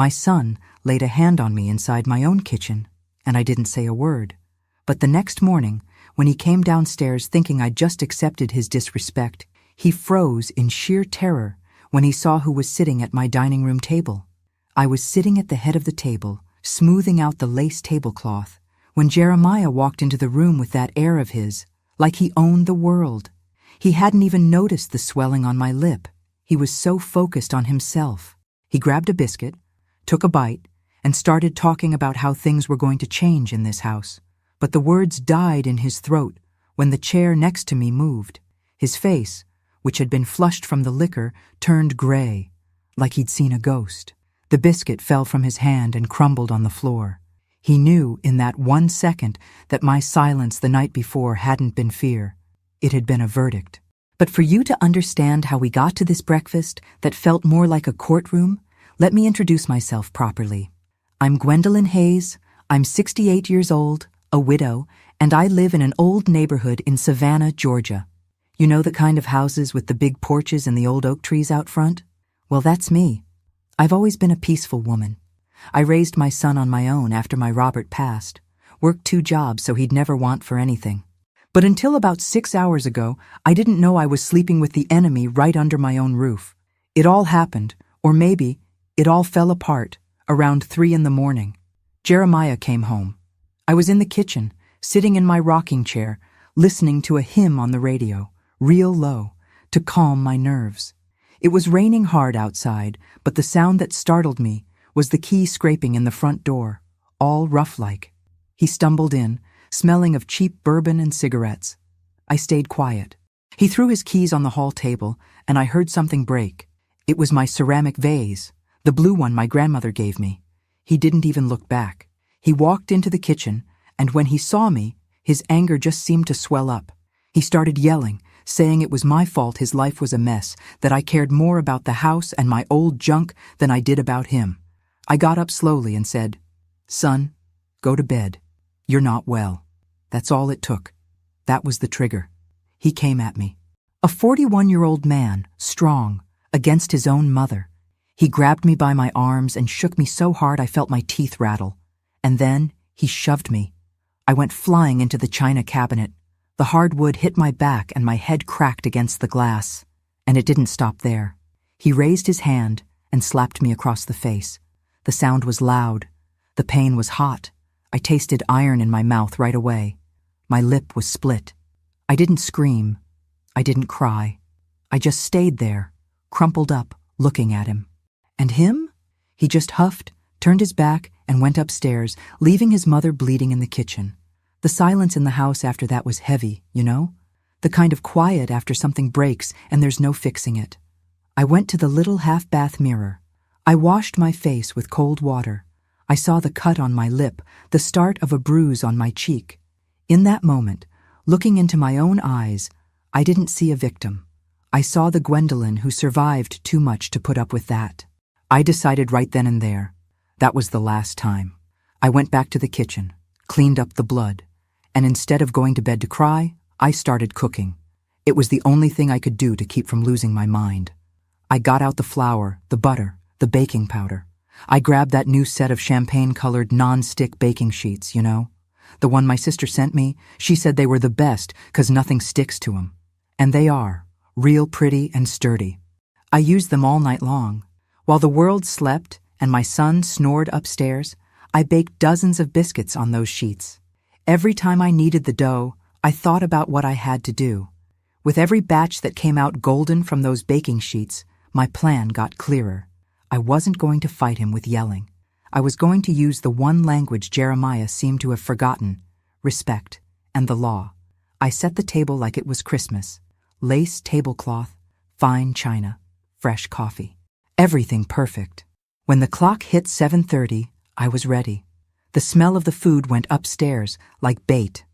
My son laid a hand on me inside my own kitchen, and I didn't say a word. But the next morning, when he came downstairs thinking I'd just accepted his disrespect, he froze in sheer terror when he saw who was sitting at my dining room table. I was sitting at the head of the table, smoothing out the lace tablecloth, when Jeremiah walked into the room with that air of his, like he owned the world. He hadn't even noticed the swelling on my lip. He was so focused on himself. He grabbed a biscuit, took a bite, and started talking about how things were going to change in this house. But the words died in his throat when the chair next to me moved. His face, which had been flushed from the liquor, turned gray, like he'd seen a ghost. The biscuit fell from his hand and crumbled on the floor. He knew in that 1 second that my silence the night before hadn't been fear. It had been a verdict. But for you to understand how we got to this breakfast that felt more like a courtroom, let me introduce myself properly. I'm Gwendolyn Hayes. I'm 68 years old, a widow, and I live in an old neighborhood in Savannah, Georgia. You know the kind of houses with the big porches and the old oak trees out front? Well, that's me. I've always been a peaceful woman. I raised my son on my own after my Robert passed, worked 2 jobs so he'd never want for anything. But until about 6 hours ago, I didn't know I was sleeping with the enemy right under my own roof. It all happened, or maybe it all fell apart, around 3 in the morning. Jeremiah came home. I was in the kitchen, sitting in my rocking chair, listening to a hymn on the radio, real low, to calm my nerves. It was raining hard outside, but the sound that startled me was the key scraping in the front door, all rough-like. He stumbled in, smelling of cheap bourbon and cigarettes. I stayed quiet. He threw his keys on the hall table, and I heard something break. It was my ceramic vase, the blue one my grandmother gave me. He didn't even look back. He walked into the kitchen, and when he saw me, his anger just seemed to swell up. He started yelling, saying it was my fault his life was a mess, that I cared more about the house and my old junk than I did about him. I got up slowly and said, "Son, go to bed. You're not well." That's all it took. That was the trigger. He came at me. A 41-year-old man, strong, against his own mother. He grabbed me by my arms and shook me so hard I felt my teeth rattle. And then he shoved me. I went flying into the china cabinet. The hardwood hit my back and my head cracked against the glass. And it didn't stop there. He raised his hand and slapped me across the face. The sound was loud. The pain was hot. I tasted iron in my mouth right away. My lip was split. I didn't scream. I didn't cry. I just stayed there, crumpled up, looking at him. And him? He just huffed, turned his back, and went upstairs, leaving his mother bleeding in the kitchen. The silence in the house after that was heavy, you know? The kind of quiet after something breaks and there's no fixing it. I went to the little half-bath mirror. I washed my face with cold water. I saw the cut on my lip, the start of a bruise on my cheek. In that moment, looking into my own eyes, I didn't see a victim. I saw the Gwendolyn who survived too much to put up with that. I decided right then and there. That was the last time. I went back to the kitchen, cleaned up the blood, and instead of going to bed to cry, I started cooking. It was the only thing I could do to keep from losing my mind. I got out the flour, the butter, the baking powder. I grabbed that new set of champagne-colored non-stick baking sheets, you know? The one my sister sent me, she said they were the best 'cause nothing sticks to 'em. And they are, real pretty and sturdy. I used them all night long. While the world slept and my son snored upstairs, I baked dozens of biscuits on those sheets. Every time I kneaded the dough, I thought about what I had to do. With every batch that came out golden from those baking sheets, my plan got clearer. I wasn't going to fight him with yelling. I was going to use the one language Jeremiah seemed to have forgotten, respect, and the law. I set the table like it was Christmas. Lace tablecloth, fine china, fresh coffee. Everything perfect. When the clock hit 7:30, I was ready. The smell of the food went upstairs like bait.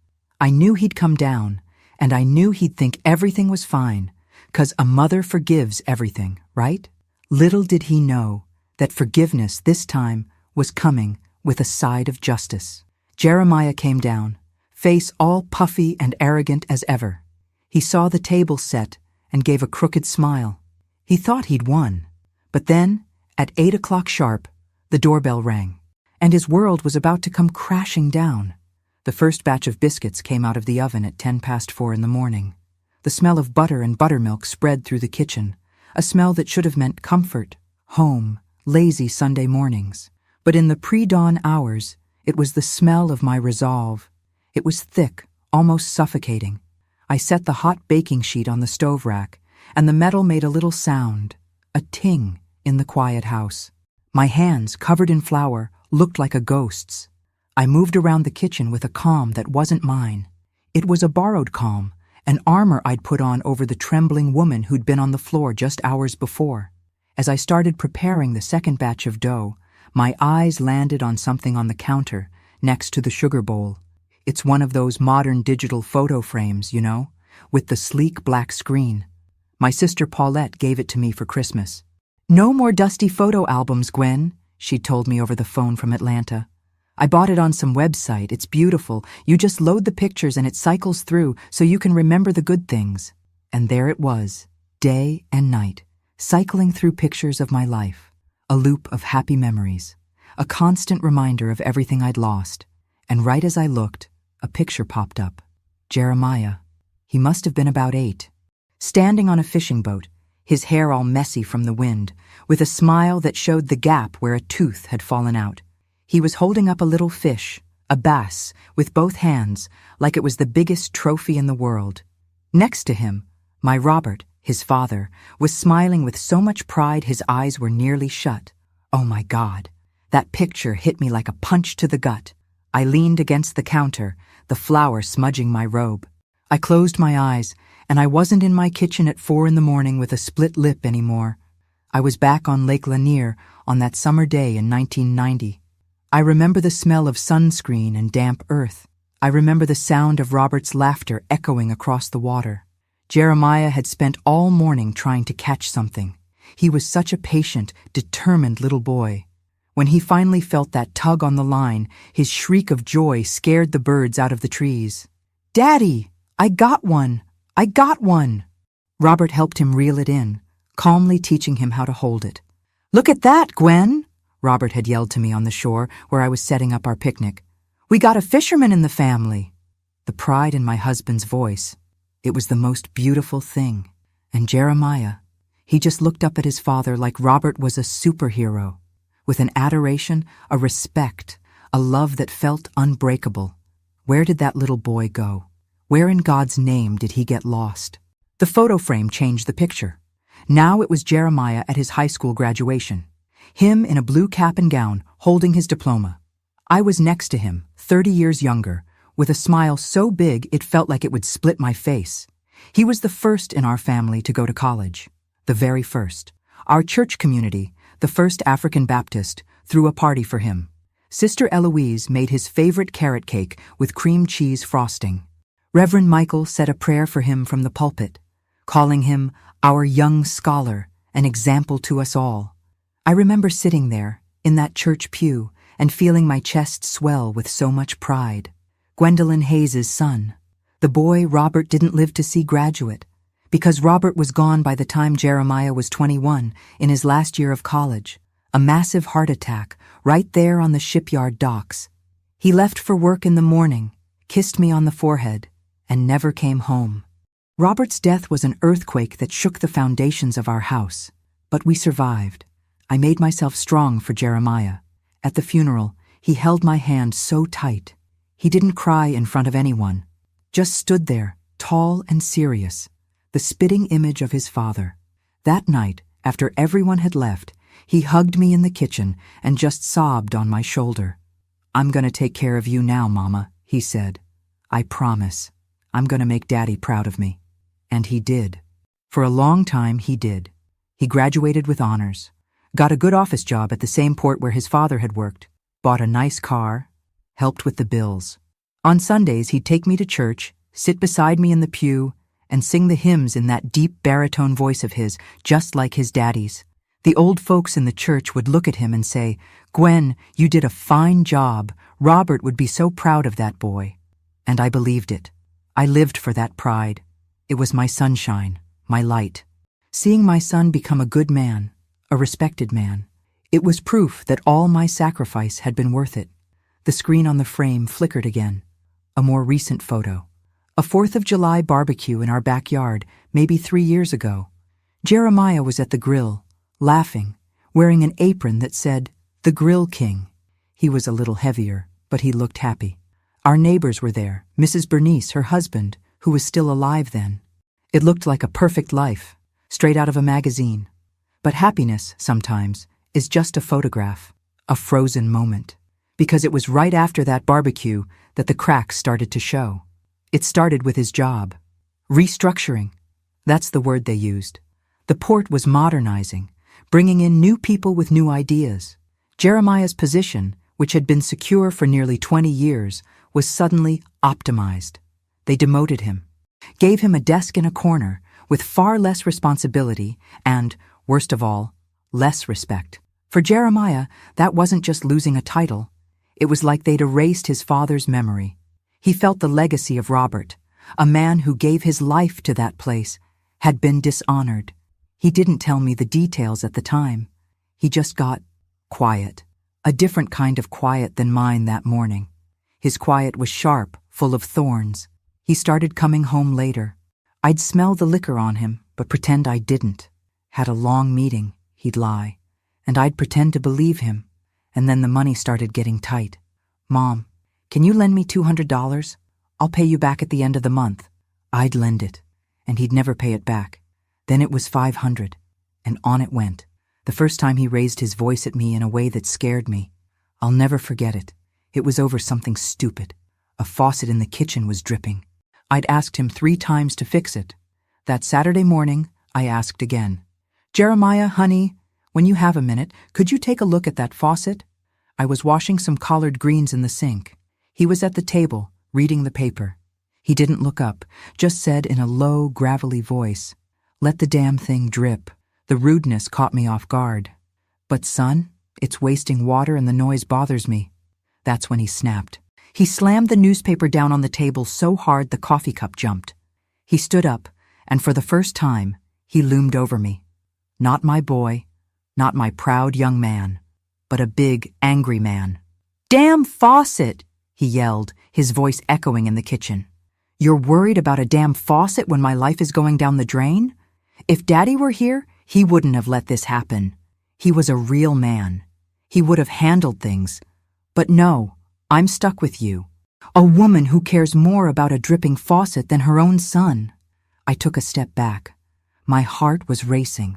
I knew he'd come down, and I knew he'd think everything was fine, 'cause a mother forgives everything, right? Little did he know that forgiveness this time was coming with a side of justice. Jeremiah came down, face all puffy and arrogant as ever. He saw the table set and gave a crooked smile. He thought he'd won. But then, at 8 o'clock sharp, The doorbell rang, and his world was about to come crashing down. The first batch of biscuits came out of the oven at 4:10 in the morning. The smell of butter and buttermilk spread through the kitchen, a smell that should have meant comfort, home, lazy Sunday mornings. But in the pre-dawn hours, it was the smell of my resolve. It was thick, almost suffocating. I set the hot baking sheet on the stove rack, and the metal made a little sound, a ting in the quiet house. My hands, covered in flour, looked like a ghost's. I moved around the kitchen with a calm that wasn't mine. It was a borrowed calm, an armor I'd put on over the trembling woman who'd been on the floor just hours before. As I started preparing the second batch of dough, my eyes landed on something on the counter next to the sugar bowl. It's one of those modern digital photo frames, you know, with the sleek black screen. My sister Paulette gave it to me for Christmas. "No more dusty photo albums, Gwen," she told me over the phone from Atlanta. "I bought it on some website. It's beautiful. You just load the pictures and it cycles through so you can remember the good things." And there it was, day and night, cycling through pictures of my life, a loop of happy memories, a constant reminder of everything I'd lost. And right as I looked, a picture popped up. Jeremiah. He must have been about 8. Standing on a fishing boat, his hair all messy from the wind, with a smile that showed the gap where a tooth had fallen out. He was holding up a little fish, a bass, with both hands, like it was the biggest trophy in the world. Next to him, my Robert, his father, was smiling with so much pride his eyes were nearly shut. Oh my God, that picture hit me like a punch to the gut. I leaned against the counter, the flour smudging my robe. I closed my eyes, and I wasn't in my kitchen at 4 a.m. with a split lip anymore. I was back on Lake Lanier on that summer day in 1990. I remember the smell of sunscreen and damp earth. I remember the sound of Robert's laughter echoing across the water. Jeremiah had spent all morning trying to catch something. He was such a patient, determined little boy. When he finally felt that tug on the line, his shriek of joy scared the birds out of the trees. "Daddy, I got one! I got one!" Robert helped him reel it in, calmly teaching him how to hold it. "Look at that, Gwen!" Robert had yelled to me on the shore where I was setting up our picnic. "We got a fisherman in the family." The pride in my husband's voice, it was the most beautiful thing. And Jeremiah, he just looked up at his father like Robert was a superhero, with an adoration, a respect, a love that felt unbreakable. Where did that little boy go? Where in God's name did he get lost? The photo frame changed the picture. Now it was Jeremiah at his high school graduation. Him in a blue cap and gown, holding his diploma. I was next to him, 30 years younger, with a smile so big it felt like it would split my face. He was the first in our family to go to college. The very first. Our church community, the First African Baptist, threw a party for him. Sister Eloise made his favorite carrot cake with cream cheese frosting. Reverend Michael said a prayer for him from the pulpit, calling him our young scholar, an example to us all. I remember sitting there, in that church pew, and feeling my chest swell with so much pride. Gwendolyn Hayes's son. The boy Robert didn't live to see graduate, because Robert was gone by the time Jeremiah was 21, in his last year of college. A massive heart attack, right there on the shipyard docks. He left for work in the morning, kissed me on the forehead, and never came home. Robert's death was an earthquake that shook the foundations of our house, but we survived. I made myself strong for Jeremiah. At the funeral, he held my hand so tight. He didn't cry in front of anyone, just stood there, tall and serious, the spitting image of his father. That night, after everyone had left, he hugged me in the kitchen and just sobbed on my shoulder. "I'm gonna take care of you now, Mama," he said. "I promise. I'm gonna make Daddy proud of me." And he did. For a long time, he did. He graduated with honors, got a good office job at the same port where his father had worked, bought a nice car, helped with the bills. On Sundays, he'd take me to church, sit beside me in the pew, and sing the hymns in that deep baritone voice of his, just like his daddy's. The old folks in the church would look at him and say, "Gwen, you did a fine job. Robert would be so proud of that boy." And I believed it. I lived for that pride. It was my sunshine, my light. Seeing my son become a good man, a respected man, It was proof that all my sacrifice had been worth it. The screen on the frame flickered again. A more recent photo. A 4th of July barbecue in our backyard, maybe 3 years ago. Jeremiah was at the grill, laughing, wearing an apron that said, "The Grill King." He was a little heavier, but he looked happy. Our neighbors were there, Mrs. Bernice, her husband, who was still alive then. It looked like a perfect life, straight out of a magazine. But happiness, sometimes, is just a photograph, a frozen moment. Because it was right after that barbecue that the cracks started to show. It started with his job. Restructuring. That's the word they used. The port was modernizing, bringing in new people with new ideas. Jeremiah's position, which had been secure for nearly 20 years, was suddenly optimized. They demoted him, gave him a desk in a corner with far less responsibility and, worst of all, less respect. For Jeremiah, that wasn't just losing a title. It was like they'd erased his father's memory. He felt the legacy of Robert, a man who gave his life to that place, had been dishonored. He didn't tell me the details at the time. He just got quiet, a different kind of quiet than mine that morning. His quiet was sharp, full of thorns. He started coming home later. I'd smell the liquor on him, but pretend I didn't. Had a long meeting, he'd lie, and I'd pretend to believe him, and then the money started getting tight. "Mom, can you lend me $200? I'll pay you back at the end of the month." I'd lend it, and he'd never pay it back. Then it was $500, and on it went. The first time he raised his voice at me in a way that scared me. I'll never forget it. It was over something stupid. A faucet in the kitchen was dripping. I'd asked him 3 times to fix it. That Saturday morning, I asked again. "Jeremiah, honey, when you have a minute, could you take a look at that faucet?" I was washing some collard greens in the sink. He was at the table, reading the paper. He didn't look up, just said in a low, gravelly voice, "Let the damn thing drip." The rudeness caught me off guard. "But son, it's wasting water and the noise bothers me." That's when he snapped. He slammed the newspaper down on the table so hard the coffee cup jumped. He stood up, and for the first time, he loomed over me. Not my boy, not my proud young man, but a big, angry man. "Damn faucet!" he yelled, his voice echoing in the kitchen. "You're worried about a damn faucet when my life is going down the drain? If Daddy were here, he wouldn't have let this happen. He was a real man. He would have handled things. But no, I'm stuck with you. A woman who cares more about a dripping faucet than her own son." I took a step back. My heart was racing.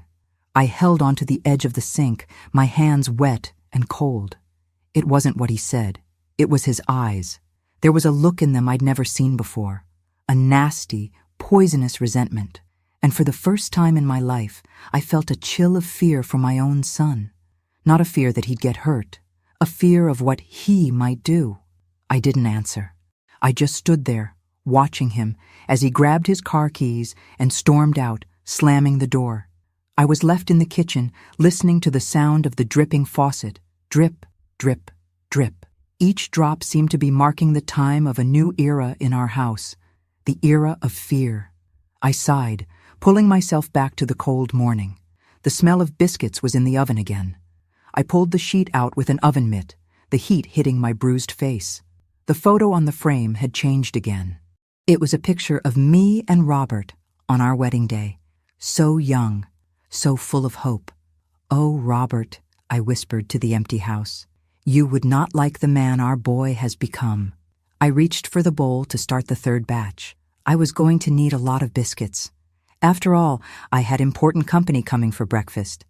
I held onto the edge of the sink, my hands wet and cold. It wasn't what he said. It was his eyes. There was a look in them I'd never seen before. A nasty, poisonous resentment. And for the first time in my life, I felt a chill of fear for my own son. Not a fear that he'd get hurt. A fear of what he might do. I didn't answer. I just stood there, watching him as he grabbed his car keys and stormed out, slamming the door. I was left in the kitchen, listening to the sound of the dripping faucet. Drip, drip, drip. Each drop seemed to be marking the time of a new era in our house. The era of fear. I sighed, pulling myself back to the cold morning. The smell of biscuits was in the oven again. I pulled the sheet out with an oven mitt, the heat hitting my bruised face. The photo on the frame had changed again. It was a picture of me and Robert on our wedding day. So young, so full of hope. "Oh, Robert," I whispered to the empty house, "you would not like the man our boy has become." I reached for the bowl to start the 3rd batch. I was going to need a lot of biscuits. After all, I had important company coming for breakfast.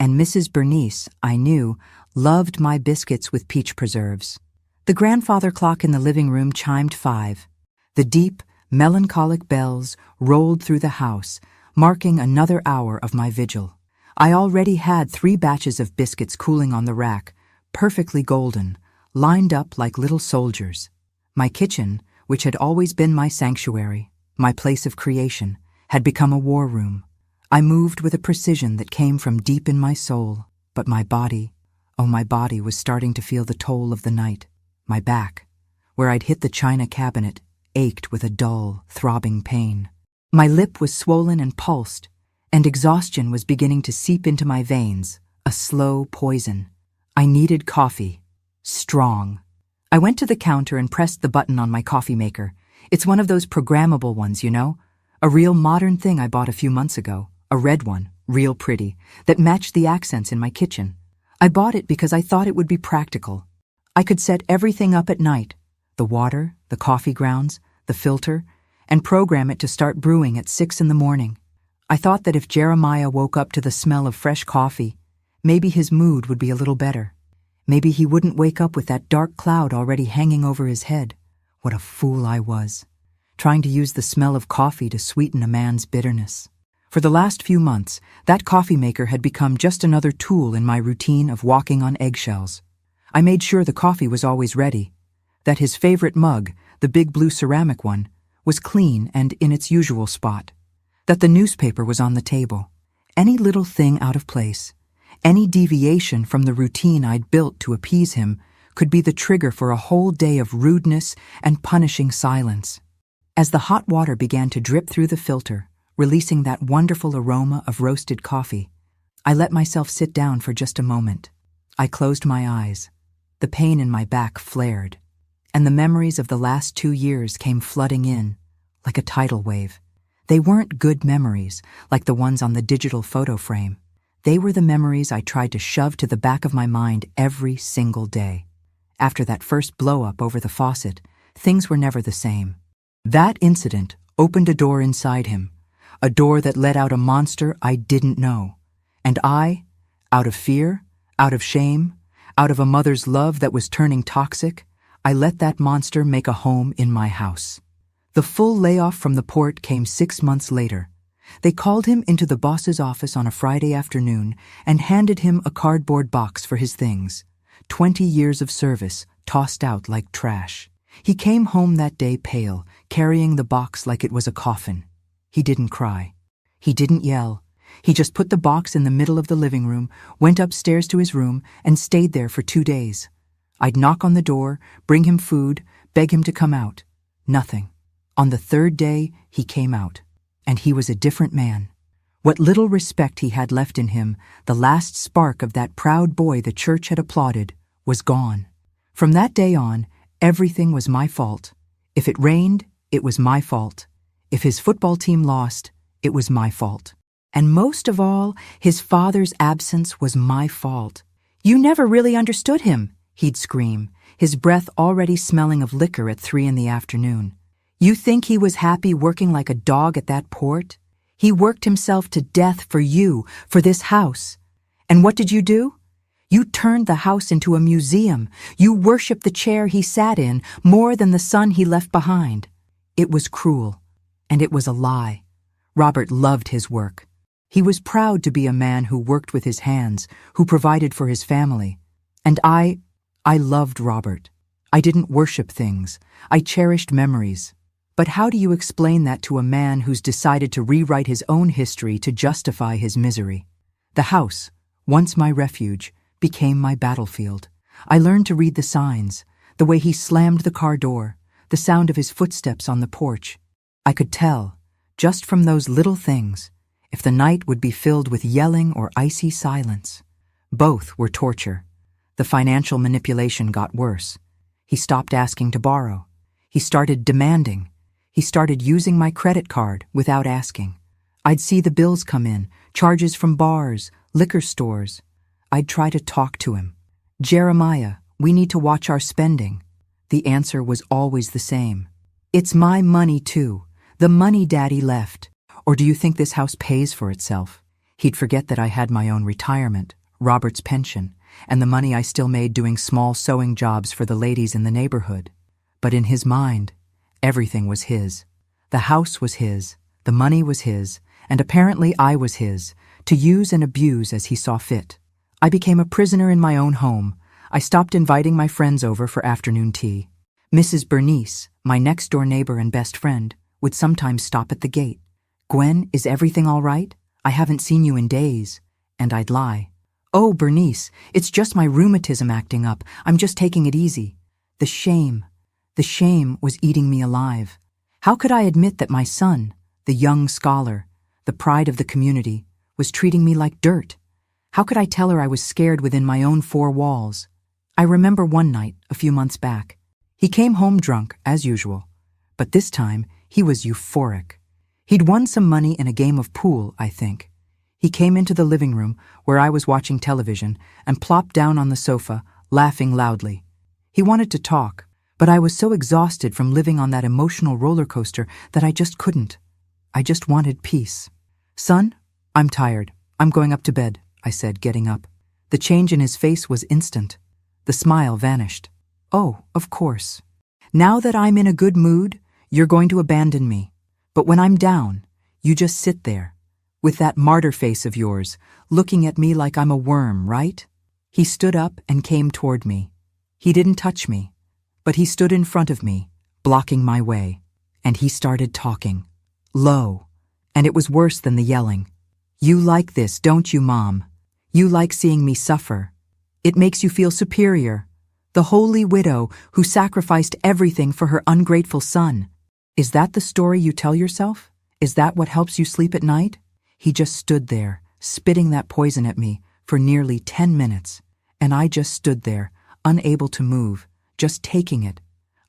And Mrs. Bernice, I knew, loved my biscuits with peach preserves. The grandfather clock in the living room chimed 5. The deep, melancholic bells rolled through the house, marking another hour of my vigil. I already had 3 batches of biscuits cooling on the rack, perfectly golden, lined up like little soldiers. My kitchen, which had always been my sanctuary, my place of creation, had become a war room. I moved with a precision that came from deep in my soul, but my body, oh, my body was starting to feel the toll of the night. My back, where I'd hit the china cabinet, ached with a dull, throbbing pain. My lip was swollen and pulsed, and exhaustion was beginning to seep into my veins, a slow poison. I needed coffee. Strong. I went to the counter and pressed the button on my coffee maker. It's one of those programmable ones, you know? A real modern thing I bought a few months ago. A red one, real pretty, that matched the accents in my kitchen. I bought it because I thought it would be practical. I could set everything up at night, the water, the coffee grounds, the filter, and program it to start brewing at 6 in the morning. I thought that if Jeremiah woke up to the smell of fresh coffee, maybe his mood would be a little better. Maybe he wouldn't wake up with that dark cloud already hanging over his head. What a fool I was, trying to use the smell of coffee to sweeten a man's bitterness. For the last few months, that coffee maker had become just another tool in my routine of walking on eggshells. I made sure the coffee was always ready, that his favorite mug, the big blue ceramic one, was clean and in its usual spot, that the newspaper was on the table. Any little thing out of place, any deviation from the routine I'd built to appease him, could be the trigger for a whole day of rudeness and punishing silence. As the hot water began to drip through the filter, releasing that wonderful aroma of roasted coffee, I let myself sit down for just a moment. I closed my eyes. The pain in my back flared, and the memories of the last 2 years came flooding in, like a tidal wave. They weren't good memories, like the ones on the digital photo frame. They were the memories I tried to shove to the back of my mind every single day. After that first blow-up over the faucet, things were never the same. That incident opened a door inside him, a door that let out a monster I didn't know. And I, out of fear, out of shame, out of a mother's love that was turning toxic, I let that monster make a home in my house. The full layoff from the port came 6 months later. They called him into the boss's office on a Friday afternoon and handed him a cardboard box for his things. 20 years of service, tossed out like trash. He came home that day pale, carrying the box like it was a coffin. He didn't cry. He didn't yell. He just put the box in the middle of the living room, went upstairs to his room, and stayed there for 2 days. I'd knock on the door, bring him food, beg him to come out. Nothing. On the 3rd day, he came out. And he was a different man. What little respect he had left in him, the last spark of that proud boy the church had applauded, was gone. From that day on, everything was my fault. If it rained, it was my fault. If his football team lost, it was my fault. And most of all, his father's absence was my fault. "You never really understood him," he'd scream, his breath already smelling of liquor at 3 in the afternoon. "You think he was happy working like a dog at that port? He worked himself to death for you, for this house. And what did you do? You turned the house into a museum. You worshipped the chair he sat in more than the son he left behind." It was cruel, and it was a lie. Robert loved his work. He was proud to be a man who worked with his hands, who provided for his family. And I loved Robert. I didn't worship things. I cherished memories. But how do you explain that to a man who's decided to rewrite his own history to justify his misery? The house, once my refuge, became my battlefield. I learned to read the signs, the way he slammed the car door, the sound of his footsteps on the porch. I could tell, just from those little things, if the night would be filled with yelling or icy silence. Both were torture. The financial manipulation got worse. He stopped asking to borrow. He started demanding. He started using my credit card without asking. I'd see the bills come in, charges from bars, liquor stores. I'd try to talk to him. "Jeremiah, we need to watch our spending." The answer was always the same. "It's my money too, the money Daddy left. Or do you think this house pays for itself?" He'd forget that I had my own retirement, Robert's pension, and the money I still made doing small sewing jobs for the ladies in the neighborhood. But in his mind, everything was his. The house was his, the money was his, and apparently I was his, to use and abuse as he saw fit. I became a prisoner in my own home. I stopped inviting my friends over for afternoon tea. Mrs. Bernice, my next-door neighbor and best friend, would sometimes stop at the gate. "Gwen, is everything all right? I haven't seen you in days." And I'd lie. "Oh, Bernice, it's just my rheumatism acting up. I'm just taking it easy." The shame was eating me alive. How could I admit that my son, the young scholar, the pride of the community, was treating me like dirt? How could I tell her I was scared within my own four walls? I remember one night, a few months back. He came home drunk, as usual. But this time, he was euphoric. He'd won some money in a game of pool, I think. He came into the living room, where I was watching television, and plopped down on the sofa, laughing loudly. He wanted to talk, but I was so exhausted from living on that emotional roller coaster that I just couldn't. I just wanted peace. "Son, I'm tired. I'm going up to bed," I said, getting up. The change in his face was instant. The smile vanished. "Oh, of course. Now that I'm in a good mood, you're going to abandon me. But when I'm down, you just sit there, with that martyr face of yours, looking at me like I'm a worm, right?" He stood up and came toward me. He didn't touch me, but he stood in front of me, blocking my way. And he started talking. Low. And it was worse than the yelling. "You like this, don't you, Mom? You like seeing me suffer. It makes you feel superior. The holy widow who sacrificed everything for her ungrateful son. Is that the story you tell yourself? Is that what helps you sleep at night?" He just stood there, spitting that poison at me for nearly 10 minutes. And I just stood there, unable to move, just taking it.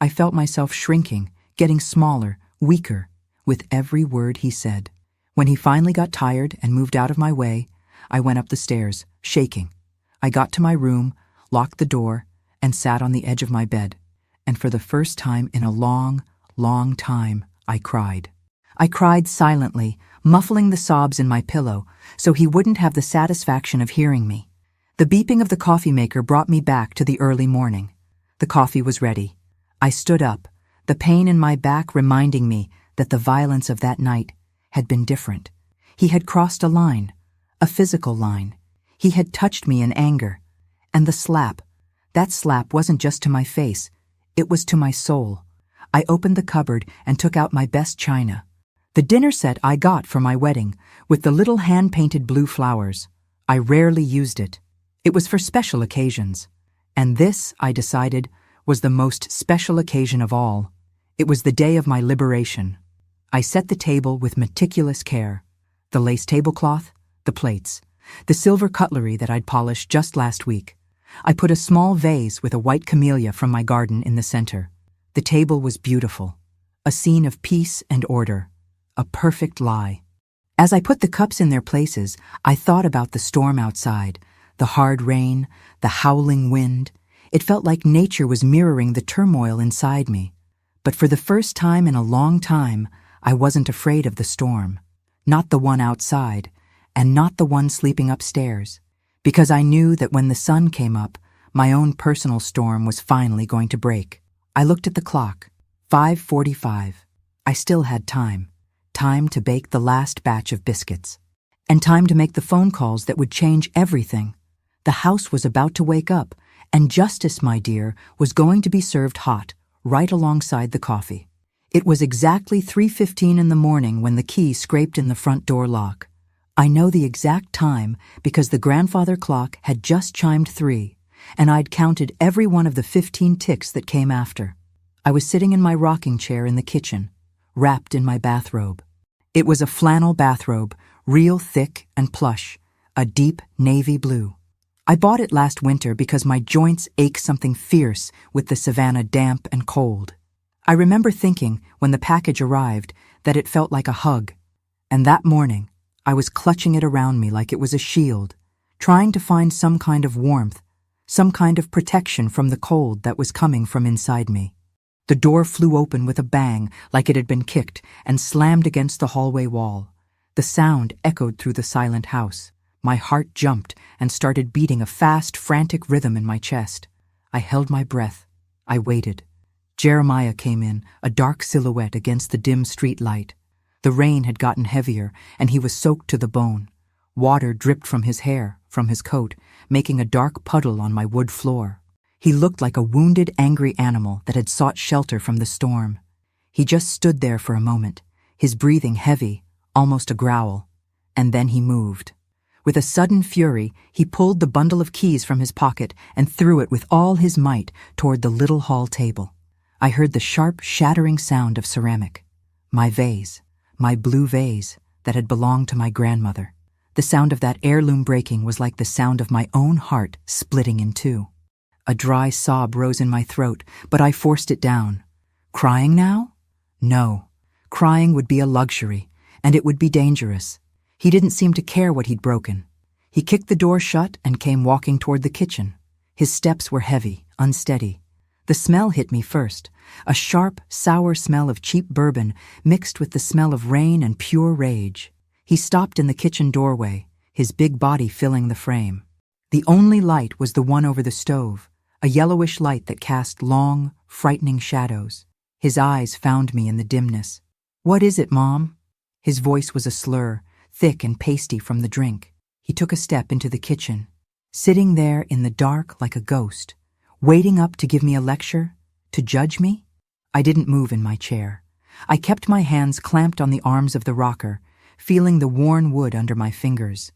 I felt myself shrinking, getting smaller, weaker, with every word he said. When he finally got tired and moved out of my way, I went up the stairs, shaking. I got to my room, locked the door, and sat on the edge of my bed. And for the first time in a long, long time, I cried. I cried silently, muffling the sobs in my pillow, so he wouldn't have the satisfaction of hearing me. The beeping of the coffee maker brought me back to the early morning. The coffee was ready. I stood up, the pain in my back reminding me that the violence of that night had been different. He had crossed a line, a physical line. He had touched me in anger. And the slap, that slap wasn't just to my face, it was to my soul. I opened the cupboard and took out my best china. The dinner set I got for my wedding, with the little hand-painted blue flowers. I rarely used it. It was for special occasions. And this, I decided, was the most special occasion of all. It was the day of my liberation. I set the table with meticulous care. The lace tablecloth, the plates, the silver cutlery that I'd polished just last week. I put a small vase with a white camellia from my garden in the center. The table was beautiful, a scene of peace and order, a perfect lie. As I put the cups in their places, I thought about the storm outside, the hard rain, the howling wind. It felt like nature was mirroring the turmoil inside me. But for the first time in a long time, I wasn't afraid of the storm. Not the one outside, and not the one sleeping upstairs. Because I knew that when the sun came up, my own personal storm was finally going to break. I looked at the clock. 5:45. I still had time. Time to bake the last batch of biscuits. And time to make the phone calls that would change everything. The house was about to wake up, and justice, my dear, was going to be served hot, right alongside the coffee. It was exactly 3:15 in the morning when the key scraped in the front door lock. I know the exact time because the grandfather clock had just chimed 3, and I'd counted every one of the 15 ticks that came after. I was sitting in my rocking chair in the kitchen, wrapped in my bathrobe. It was a flannel bathrobe, real thick and plush, a deep navy blue. I bought it last winter because my joints ache something fierce with the savannah damp and cold. I remember thinking, when the package arrived, that it felt like a hug. And that morning, I was clutching it around me like it was a shield, trying to find some kind of warmth, some kind of protection from the cold that was coming from inside me. The door flew open with a bang, like it had been kicked, and slammed against the hallway wall. The sound echoed through the silent house. My heart jumped and started beating a fast, frantic rhythm in my chest. I held my breath. I waited. Jeremiah came in, a dark silhouette against the dim street light. The rain had gotten heavier, and he was soaked to the bone. Water dripped from his hair, from his coat, making a dark puddle on my wood floor. He looked like a wounded, angry animal that had sought shelter from the storm. He just stood there for a moment, his breathing heavy, almost a growl. And then he moved. With a sudden fury, he pulled the bundle of keys from his pocket and threw it with all his might toward the little hall table. I heard the sharp, shattering sound of ceramic. My vase, my blue vase that had belonged to my grandmother. The sound of that heirloom breaking was like the sound of my own heart splitting in two. A dry sob rose in my throat, but I forced it down. Crying now? No. Crying would be a luxury, and it would be dangerous. He didn't seem to care what he'd broken. He kicked the door shut and came walking toward the kitchen. His steps were heavy, unsteady. The smell hit me first, a sharp, sour smell of cheap bourbon mixed with the smell of rain and pure rage. He stopped in the kitchen doorway, his big body filling the frame. The only light was the one over the stove, a yellowish light that cast long, frightening shadows. His eyes found me in the dimness. "What is it, Mom?" His voice was a slur, thick and pasty from the drink. He took a step into the kitchen, sitting there in the dark like a ghost, waiting up to give me a lecture, to judge me. I didn't move in my chair. I kept my hands clamped on the arms of the rocker, feeling the worn wood under my fingers.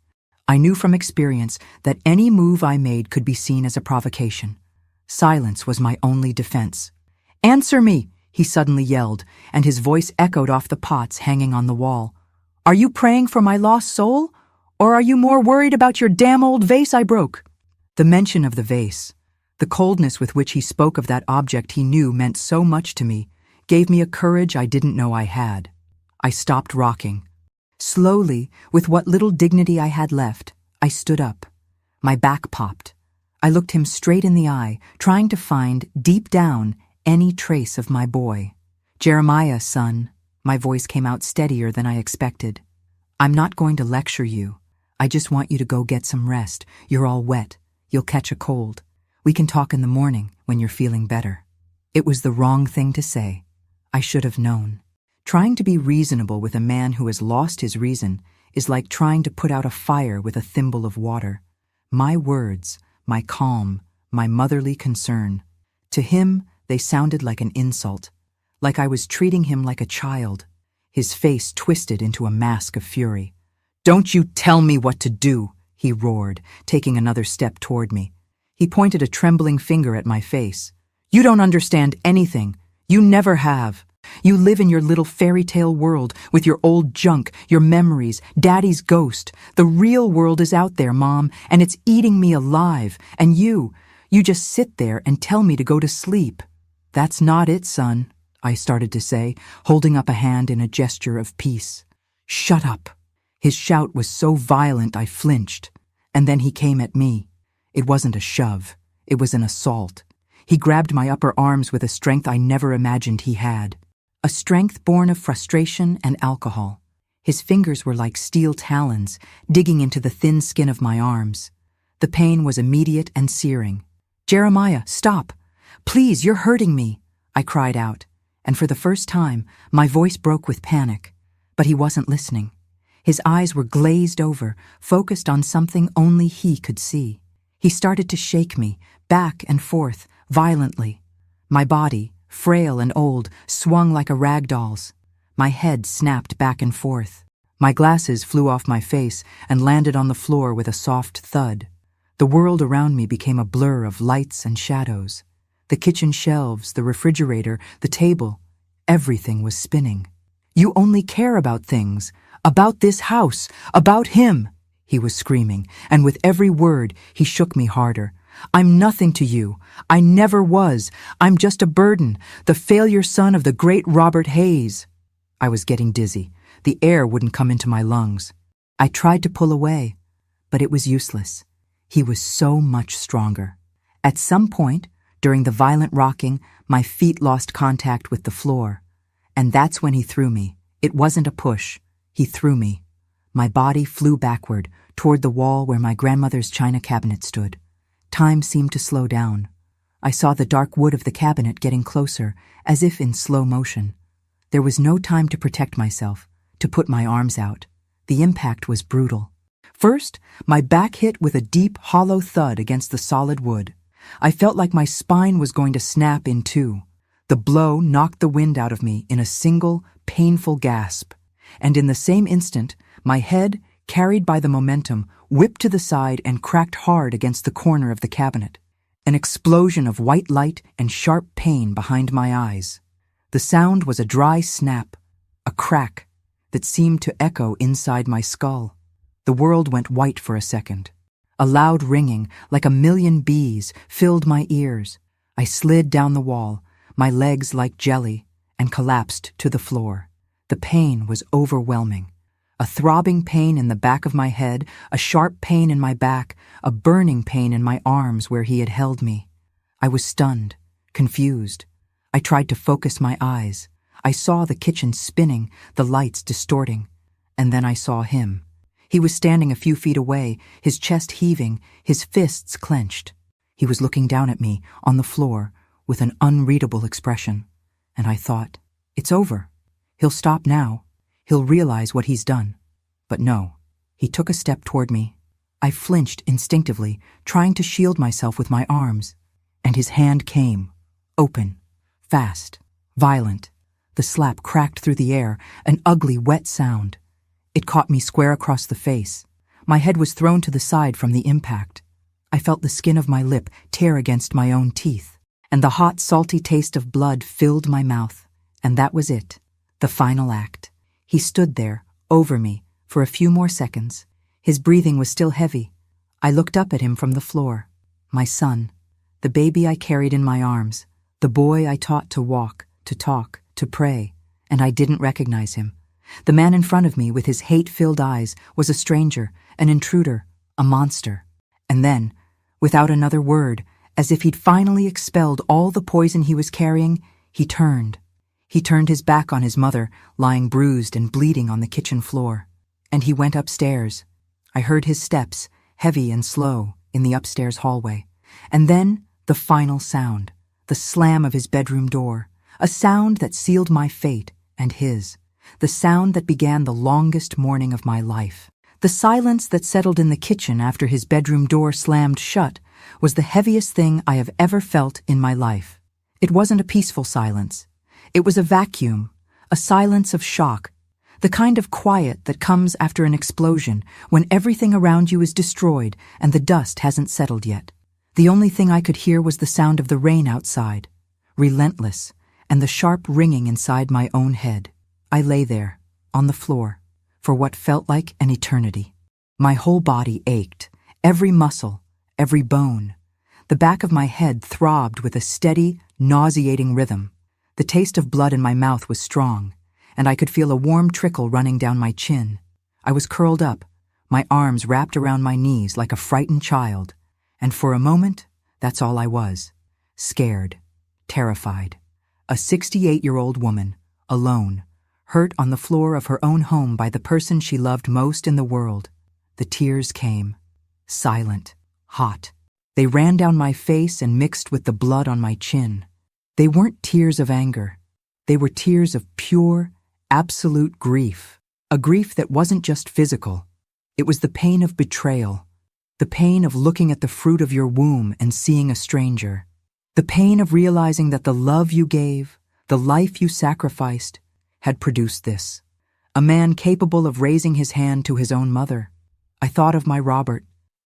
I knew from experience that any move I made could be seen as a provocation. Silence was my only defense. "Answer me!" he suddenly yelled, and his voice echoed off the pots hanging on the wall. "Are you praying for my lost soul? Or are you more worried about your damn old vase I broke?" The mention of the vase, the coldness with which he spoke of that object he knew meant so much to me, gave me a courage I didn't know I had. I stopped rocking. Slowly, with what little dignity I had left, I stood up. My back popped. I looked him straight in the eye, trying to find, deep down, any trace of my boy. "Jeremiah, son," my voice came out steadier than I expected. "I'm not going to lecture you. I just want you to go get some rest. You're all wet. You'll catch a cold. We can talk in the morning when you're feeling better." It was the wrong thing to say. I should have known. Trying to be reasonable with a man who has lost his reason is like trying to put out a fire with a thimble of water. My words, my calm, my motherly concern, to him they sounded like an insult, like I was treating him like a child. His face twisted into a mask of fury. "Don't you tell me what to do," he roared, taking another step toward me. He pointed a trembling finger at my face. "You don't understand anything. You never have. You live in your little fairy tale world with your old junk, your memories, Daddy's ghost. The real world is out there, Mom, and it's eating me alive. And you just sit there and tell me to go to sleep." "That's not it, son," I started to say, holding up a hand in a gesture of peace. "Shut up." His shout was so violent I flinched, and then he came at me. It wasn't a shove, it was an assault. He grabbed my upper arms with a strength I never imagined he had. A strength born of frustration and alcohol. His fingers were like steel talons, digging into the thin skin of my arms. The pain was immediate and searing. "Jeremiah, stop! Please, you're hurting me!" I cried out, and for the first time, my voice broke with panic. But he wasn't listening. His eyes were glazed over, focused on something only he could see. He started to shake me, back and forth, violently. My body, frail and old, swung like a rag doll's. My head snapped back and forth. My glasses flew off my face and landed on the floor with a soft thud. The world around me became a blur of lights and shadows. The kitchen shelves, the refrigerator, the table, everything was spinning. "You only care about things, about this house, about him," he was screaming, and with every word he shook me harder. "I'm nothing to you. I never was. I'm just a burden, the failure son of the great Robert Hayes." I was getting dizzy. The air wouldn't come into my lungs. I tried to pull away, but it was useless. He was so much stronger. At some point, during the violent rocking, my feet lost contact with the floor. And that's when he threw me. It wasn't a push. He threw me. My body flew backward, toward the wall where my grandmother's china cabinet stood. Time seemed to slow down. I saw the dark wood of the cabinet getting closer, as if in slow motion. There was no time to protect myself, to put my arms out. The impact was brutal. First, my back hit with a deep, hollow thud against the solid wood. I felt like my spine was going to snap in two. The blow knocked the wind out of me in a single, painful gasp. And in the same instant, my head, carried by the momentum, whipped to the side and cracked hard against the corner of the cabinet. An explosion of white light and sharp pain behind my eyes. The sound was a dry snap, a crack, that seemed to echo inside my skull. The world went white for a second. A loud ringing, like a million bees, filled my ears. I slid down the wall, my legs like jelly, and collapsed to the floor. The pain was overwhelming. A throbbing pain in the back of my head, a sharp pain in my back, a burning pain in my arms where he had held me. I was stunned, confused. I tried to focus my eyes. I saw the kitchen spinning, the lights distorting. And then I saw him. He was standing a few feet away, his chest heaving, his fists clenched. He was looking down at me, on the floor, with an unreadable expression. And I thought, it's over. He'll stop now. He'll realize what he's done. But no, he took a step toward me. I flinched instinctively, trying to shield myself with my arms. And his hand came, open, fast, violent. The slap cracked through the air, an ugly, wet sound. It caught me square across the face. My head was thrown to the side from the impact. I felt the skin of my lip tear against my own teeth, and the hot, salty taste of blood filled my mouth. And that was it, the final act. He stood there, over me, for a few more seconds. His breathing was still heavy. I looked up at him from the floor. My son, the baby I carried in my arms, the boy I taught to walk, to talk, to pray, and I didn't recognize him. The man in front of me, with his hate-filled eyes, was a stranger, an intruder, a monster. And then, without another word, as if he'd finally expelled all the poison he was carrying, he turned. He turned his back on his mother, lying bruised and bleeding on the kitchen floor. And he went upstairs. I heard his steps, heavy and slow, in the upstairs hallway. And then, the final sound, the slam of his bedroom door, a sound that sealed my fate and his, the sound that began the longest morning of my life. The silence that settled in the kitchen after his bedroom door slammed shut was the heaviest thing I have ever felt in my life. It wasn't a peaceful silence. It was a vacuum, a silence of shock, the kind of quiet that comes after an explosion when everything around you is destroyed and the dust hasn't settled yet. The only thing I could hear was the sound of the rain outside, relentless, and the sharp ringing inside my own head. I lay there, on the floor, for what felt like an eternity. My whole body ached, every muscle, every bone. The back of my head throbbed with a steady, nauseating rhythm. The taste of blood in my mouth was strong, and I could feel a warm trickle running down my chin. I was curled up, my arms wrapped around my knees like a frightened child, and for a moment, that's all I was. Scared, terrified. A 68-year-old woman, alone, hurt on the floor of her own home by the person she loved most in the world. The tears came, silent, hot. They ran down my face and mixed with the blood on my chin. They weren't tears of anger. They were tears of pure, absolute grief. A grief that wasn't just physical. It was the pain of betrayal. The pain of looking at the fruit of your womb and seeing a stranger. The pain of realizing that the love you gave, the life you sacrificed, had produced this. A man capable of raising his hand to his own mother. I thought of my Robert.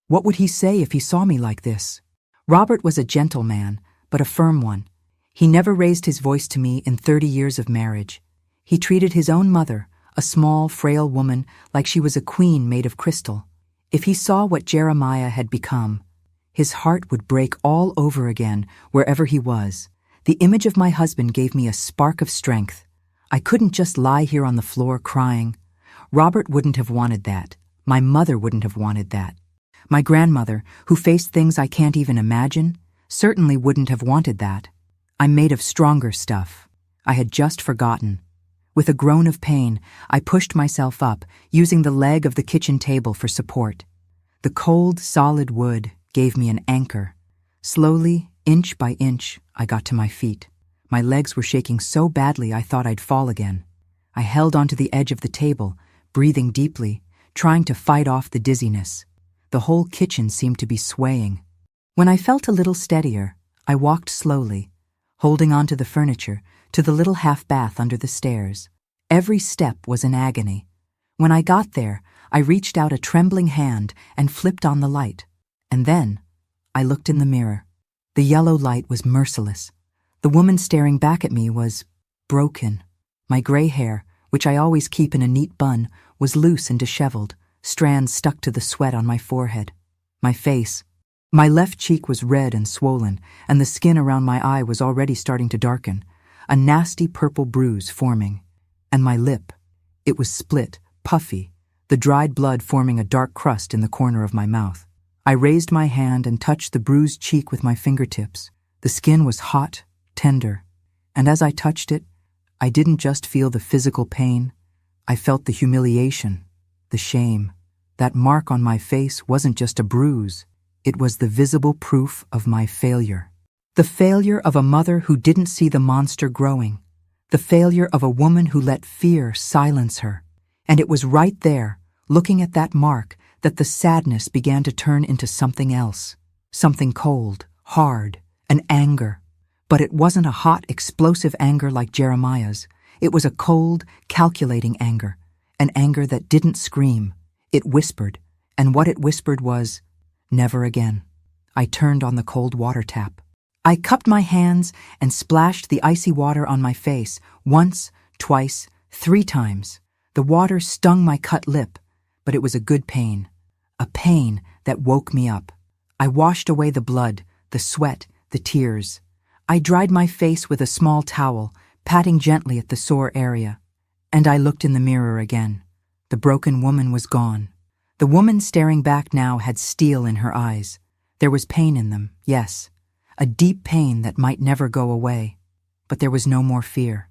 What would he say if he saw me like this? Robert was a gentle man, but a firm one. He never raised his voice to me in 30 years of marriage. He treated his own mother, a small, frail woman, like she was a queen made of crystal. If he saw what Jeremiah had become, his heart would break all over again wherever he was. The image of my husband gave me a spark of strength. I couldn't just lie here on the floor crying. Robert wouldn't have wanted that. My mother wouldn't have wanted that. My grandmother, who faced things I can't even imagine, certainly wouldn't have wanted that. I'm made of stronger stuff. I had just forgotten. With a groan of pain, I pushed myself up, using the leg of the kitchen table for support. The cold, solid wood gave me an anchor. Slowly, inch by inch, I got to my feet. My legs were shaking so badly I thought I'd fall again. I held onto the edge of the table, breathing deeply, trying to fight off the dizziness. The whole kitchen seemed to be swaying. When I felt a little steadier, I walked slowly, holding onto the furniture, to the little half-bath under the stairs. Every step was an agony. When I got there, I reached out a trembling hand and flipped on the light. And then, I looked in the mirror. The yellow light was merciless. The woman staring back at me was broken. My gray hair, which I always keep in a neat bun, was loose and disheveled, strands stuck to the sweat on my forehead. My face. My left cheek was red and swollen, and the skin around my eye was already starting to darken, a nasty purple bruise forming. And my lip. It was split, puffy, the dried blood forming a dark crust in the corner of my mouth. I raised my hand and touched the bruised cheek with my fingertips. The skin was hot, tender, and as I touched it, I didn't just feel the physical pain. I felt the humiliation, the shame. That mark on my face wasn't just a bruise. It was the visible proof of my failure. The failure of a mother who didn't see the monster growing. The failure of a woman who let fear silence her. And it was right there, looking at that mark, that the sadness began to turn into something else. Something cold, hard, an anger. But it wasn't a hot, explosive anger like Jeremiah's. It was a cold, calculating anger. An anger that didn't scream. It whispered, and what it whispered was, never again. I turned on the cold water tap. I cupped my hands and splashed the icy water on my face, once, twice, 3 times. The water stung my cut lip, but it was a good pain. A pain that woke me up. I washed away the blood, the sweat, the tears. I dried my face with a small towel, patting gently at the sore area. And I looked in the mirror again. The broken woman was gone. The woman staring back now had steel in her eyes. There was pain in them, yes. A deep pain that might never go away. But there was no more fear.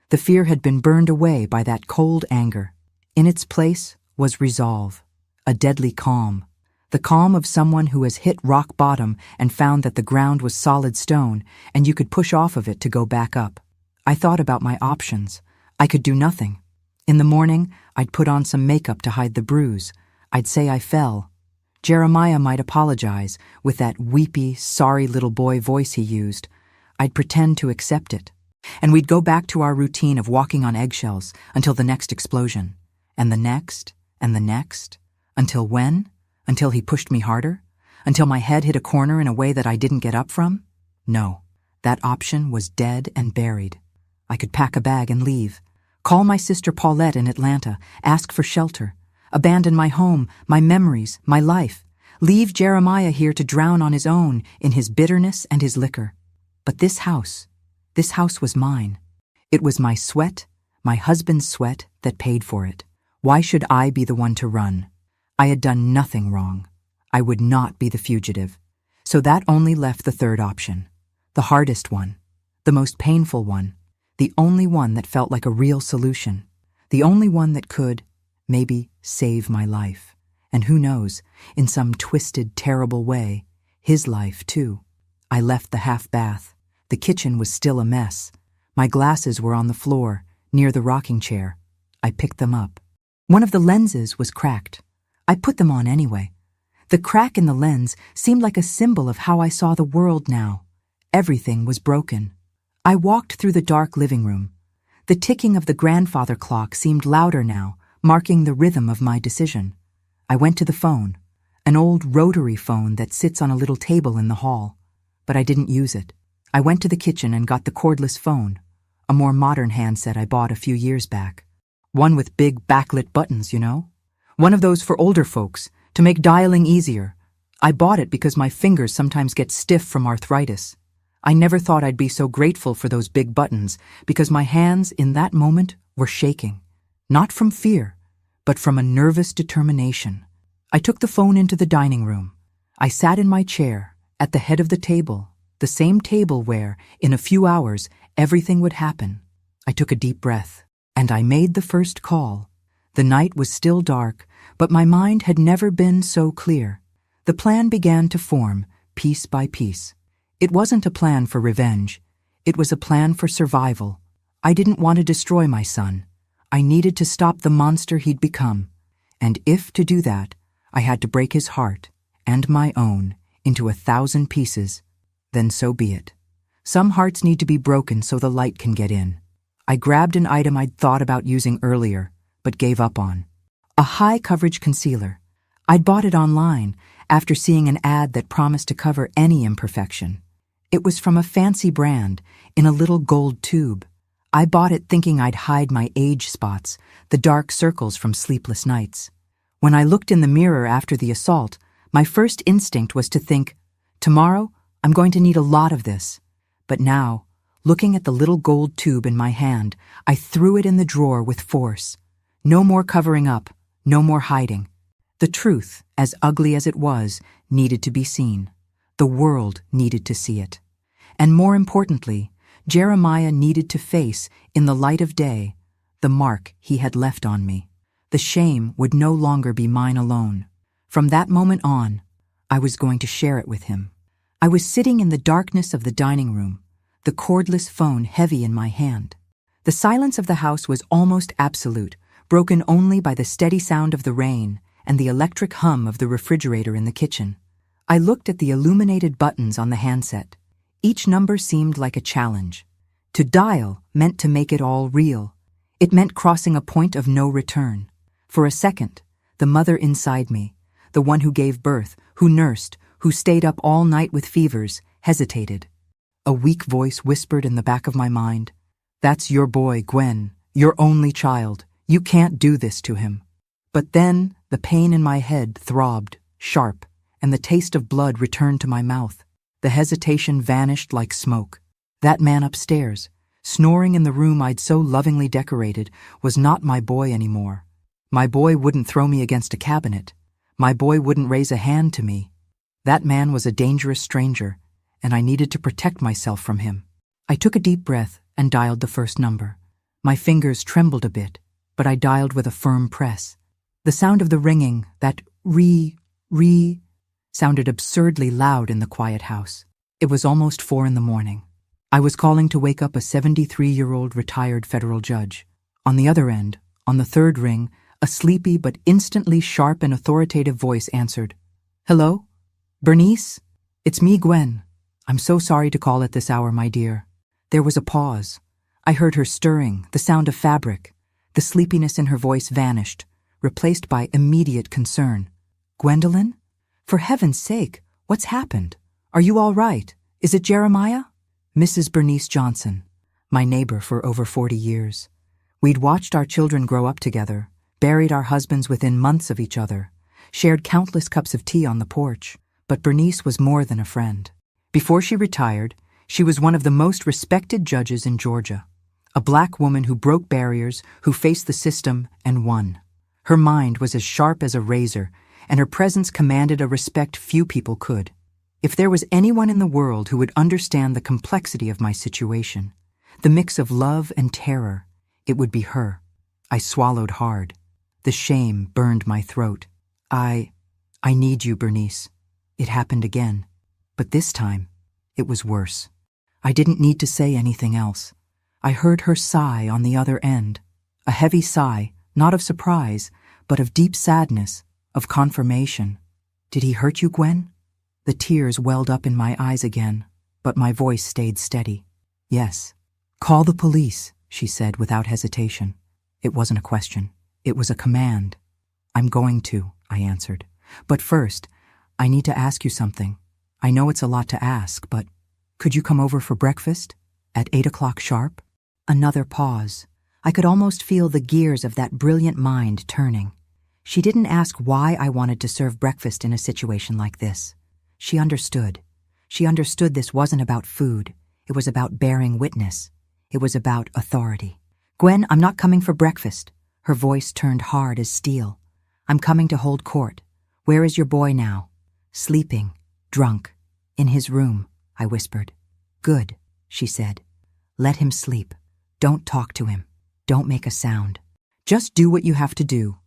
The fear had been burned away by that cold anger. In its place was resolve, a deadly calm. The calm of someone who has hit rock bottom and found that the ground was solid stone and you could push off of it to go back up. I thought about my options. I could do nothing. In the morning, I'd put on some makeup to hide the bruise. I'd say I fell. Jeremiah might apologize with that weepy, sorry little boy voice he used. I'd pretend to accept it. And we'd go back to our routine of walking on eggshells until the next explosion. And the next, and the next. Until when? Until he pushed me harder? Until my head hit a corner in a way that I didn't get up from? No, that option was dead and buried. I could pack a bag and leave. Call my sister Paulette in Atlanta, ask for shelter. Abandon my home, my memories, my life. Leave Jeremiah here to drown on his own in his bitterness and his liquor. But this house was mine. It was my sweat, my husband's sweat, that paid for it. Why should I be the one to run? I had done nothing wrong. I would not be the fugitive. So that only left the third option. The hardest one. The most painful one. The only one that felt like a real solution. The only one that could, maybe, save my life. And who knows, in some twisted, terrible way, his life too. I left the half bath. The kitchen was still a mess. My glasses were on the floor, near the rocking chair. I picked them up. One of the lenses was cracked. I put them on anyway. The crack in the lens seemed like a symbol of how I saw the world now. Everything was broken. I walked through the dark living room. The ticking of the grandfather clock seemed louder now, marking the rhythm of my decision. I went to the phone, an old rotary phone that sits on a little table in the hall. But I didn't use it. I went to the kitchen and got the cordless phone, a more modern handset I bought a few years back. One with big backlit buttons, you know? One of those for older folks, to make dialing easier. I bought it because my fingers sometimes get stiff from arthritis. I never thought I'd be so grateful for those big buttons because my hands in that moment were shaking. Not from fear, but from a nervous determination. I took the phone into the dining room. I sat in my chair, at the head of the table, the same table where, in a few hours, everything would happen. I took a deep breath, and I made the first call. The night was still dark, but my mind had never been so clear. The plan began to form, piece by piece. It wasn't a plan for revenge. It was a plan for survival. I didn't want to destroy my son. I needed to stop the monster he'd become. And if to do that, I had to break his heart, and my own, into 1,000 pieces, then so be it. Some hearts need to be broken so the light can get in. I grabbed an item I'd thought about using earlier, but gave up on. A high-coverage concealer. I'd bought it online after seeing an ad that promised to cover any imperfection. It was from a fancy brand, in a little gold tube. I bought it thinking I'd hide my age spots, the dark circles from sleepless nights. When I looked in the mirror after the assault, my first instinct was to think, tomorrow, I'm going to need a lot of this. But now, looking at the little gold tube in my hand, I threw it in the drawer with force. No more covering up, no more hiding. The truth, as ugly as it was, needed to be seen. The world needed to see it. And more importantly, Jeremiah needed to face, in the light of day, the mark he had left on me. The shame would no longer be mine alone. From that moment on, I was going to share it with him. I was sitting in the darkness of the dining room, the cordless phone heavy in my hand. The silence of the house was almost absolute, broken only by the steady sound of the rain and the electric hum of the refrigerator in the kitchen. I looked at the illuminated buttons on the handset. Each number seemed like a challenge. To dial meant to make it all real. It meant crossing a point of no return. For a second, the mother inside me, the one who gave birth, who nursed, who stayed up all night with fevers, hesitated. A weak voice whispered in the back of my mind, "That's your boy, Gwen, your only child. You can't do this to him." But then the pain in my head throbbed, sharp, and the taste of blood returned to my mouth. The hesitation vanished like smoke. That man upstairs, snoring in the room I'd so lovingly decorated, was not my boy anymore. My boy wouldn't throw me against a cabinet. My boy wouldn't raise a hand to me. That man was a dangerous stranger, and I needed to protect myself from him. I took a deep breath and dialed the first number. My fingers trembled a bit, but I dialed with a firm press. The sound of the ringing, that re, sounded absurdly loud in the quiet house. It was almost 4 a.m. I was calling to wake up a 73-year-old retired federal judge. On the other end, on the third ring, a sleepy but instantly sharp and authoritative voice answered. "Hello? Bernice? It's me, Gwen. I'm so sorry to call at this hour, my dear." There was a pause. I heard her stirring, the sound of fabric. The sleepiness in her voice vanished, replaced by immediate concern. "Gwendolyn? For heaven's sake, what's happened? Are you all right? Is it Jeremiah?" Mrs. Bernice Johnson, my neighbor for over 40 years. We'd watched our children grow up together, buried our husbands within months of each other, shared countless cups of tea on the porch. But Bernice was more than a friend. Before she retired, she was one of the most respected judges in Georgia. A black woman who broke barriers, who faced the system and won. Her mind was as sharp as a razor, and her presence commanded a respect few people could. If there was anyone in the world who would understand the complexity of my situation, the mix of love and terror, it would be her. I swallowed hard. The shame burned my throat. I need you, Bernice. It happened again. But this time, it was worse. I didn't need to say anything else. I heard her sigh on the other end. A heavy sigh, not of surprise, but of deep sadness, of confirmation. "Did he hurt you, Gwen?" The tears welled up in my eyes again, but my voice stayed steady. "Yes." "Call the police," she said without hesitation. It wasn't a question. It was a command. "I'm going to," I answered. "But first, I need to ask you something. I know it's a lot to ask, but could you come over for breakfast? At 8 o'clock sharp?" Another pause. I could almost feel the gears of that brilliant mind turning. She didn't ask why I wanted to serve breakfast in a situation like this. She understood. She understood this wasn't about food. It was about bearing witness. It was about authority. "Gwen, I'm not coming for breakfast." Her voice turned hard as steel. "I'm coming to hold court. Where is your boy now?" "Sleeping, drunk, in his room," I whispered. "Good," she said. "Let him sleep. Don't talk to him. Don't make a sound. Just do what you have to do.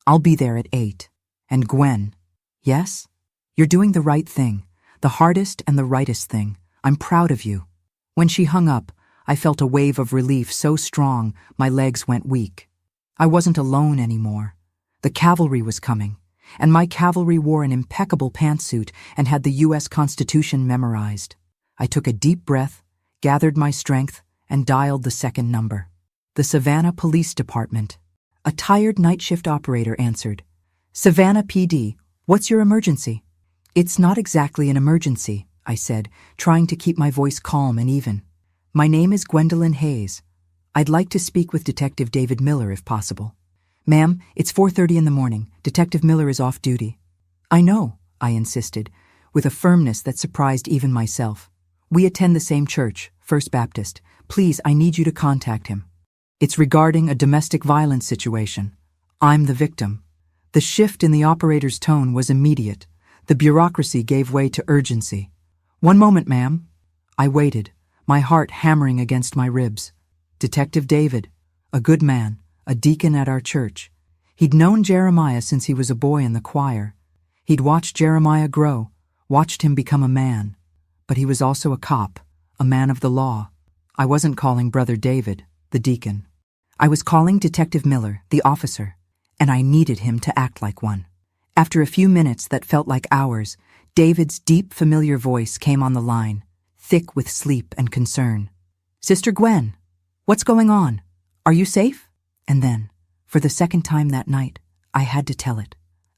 I'll be there at 8. And Gwen." "Yes?" "You're doing the right thing, the hardest and the rightest thing. I'm proud of you." When she hung up, I felt a wave of relief so strong my legs went weak. I wasn't alone anymore. The cavalry was coming, and my cavalry wore an impeccable pantsuit and had the U.S. Constitution memorized. I took a deep breath, gathered my strength, and dialed the second number. The Savannah Police Department. A tired night shift operator answered. "Savannah PD, what's your emergency?" "It's not exactly an emergency," I said, trying to keep my voice calm and even. "My name is Gwendolyn Hayes. I'd like to speak with Detective David Miller if possible." Ma'am, it's 4:30 in the morning. Detective Miller is off duty. I know, I insisted, with a firmness that surprised even myself. We attend the same church, First Baptist. Please, I need you to contact him. It's regarding a domestic violence situation. I'm the victim. The shift in the operator's tone was immediate. The bureaucracy gave way to urgency. One moment, ma'am. I waited, my heart hammering against my ribs. Detective David, a good man, a deacon at our church. He'd known Jeremiah since he was a boy in the choir. He'd watched Jeremiah grow, watched him become a man. But he was also a cop, a man of the law. I wasn't calling Brother David, the deacon. I was calling Detective Miller, the officer, and I needed him to act like one. After a few minutes that felt like hours, David's deep, familiar voice came on the line, thick with sleep and concern. Sister Gwen, what's going on? Are you safe? And then, for the second time that night, I had to tell it.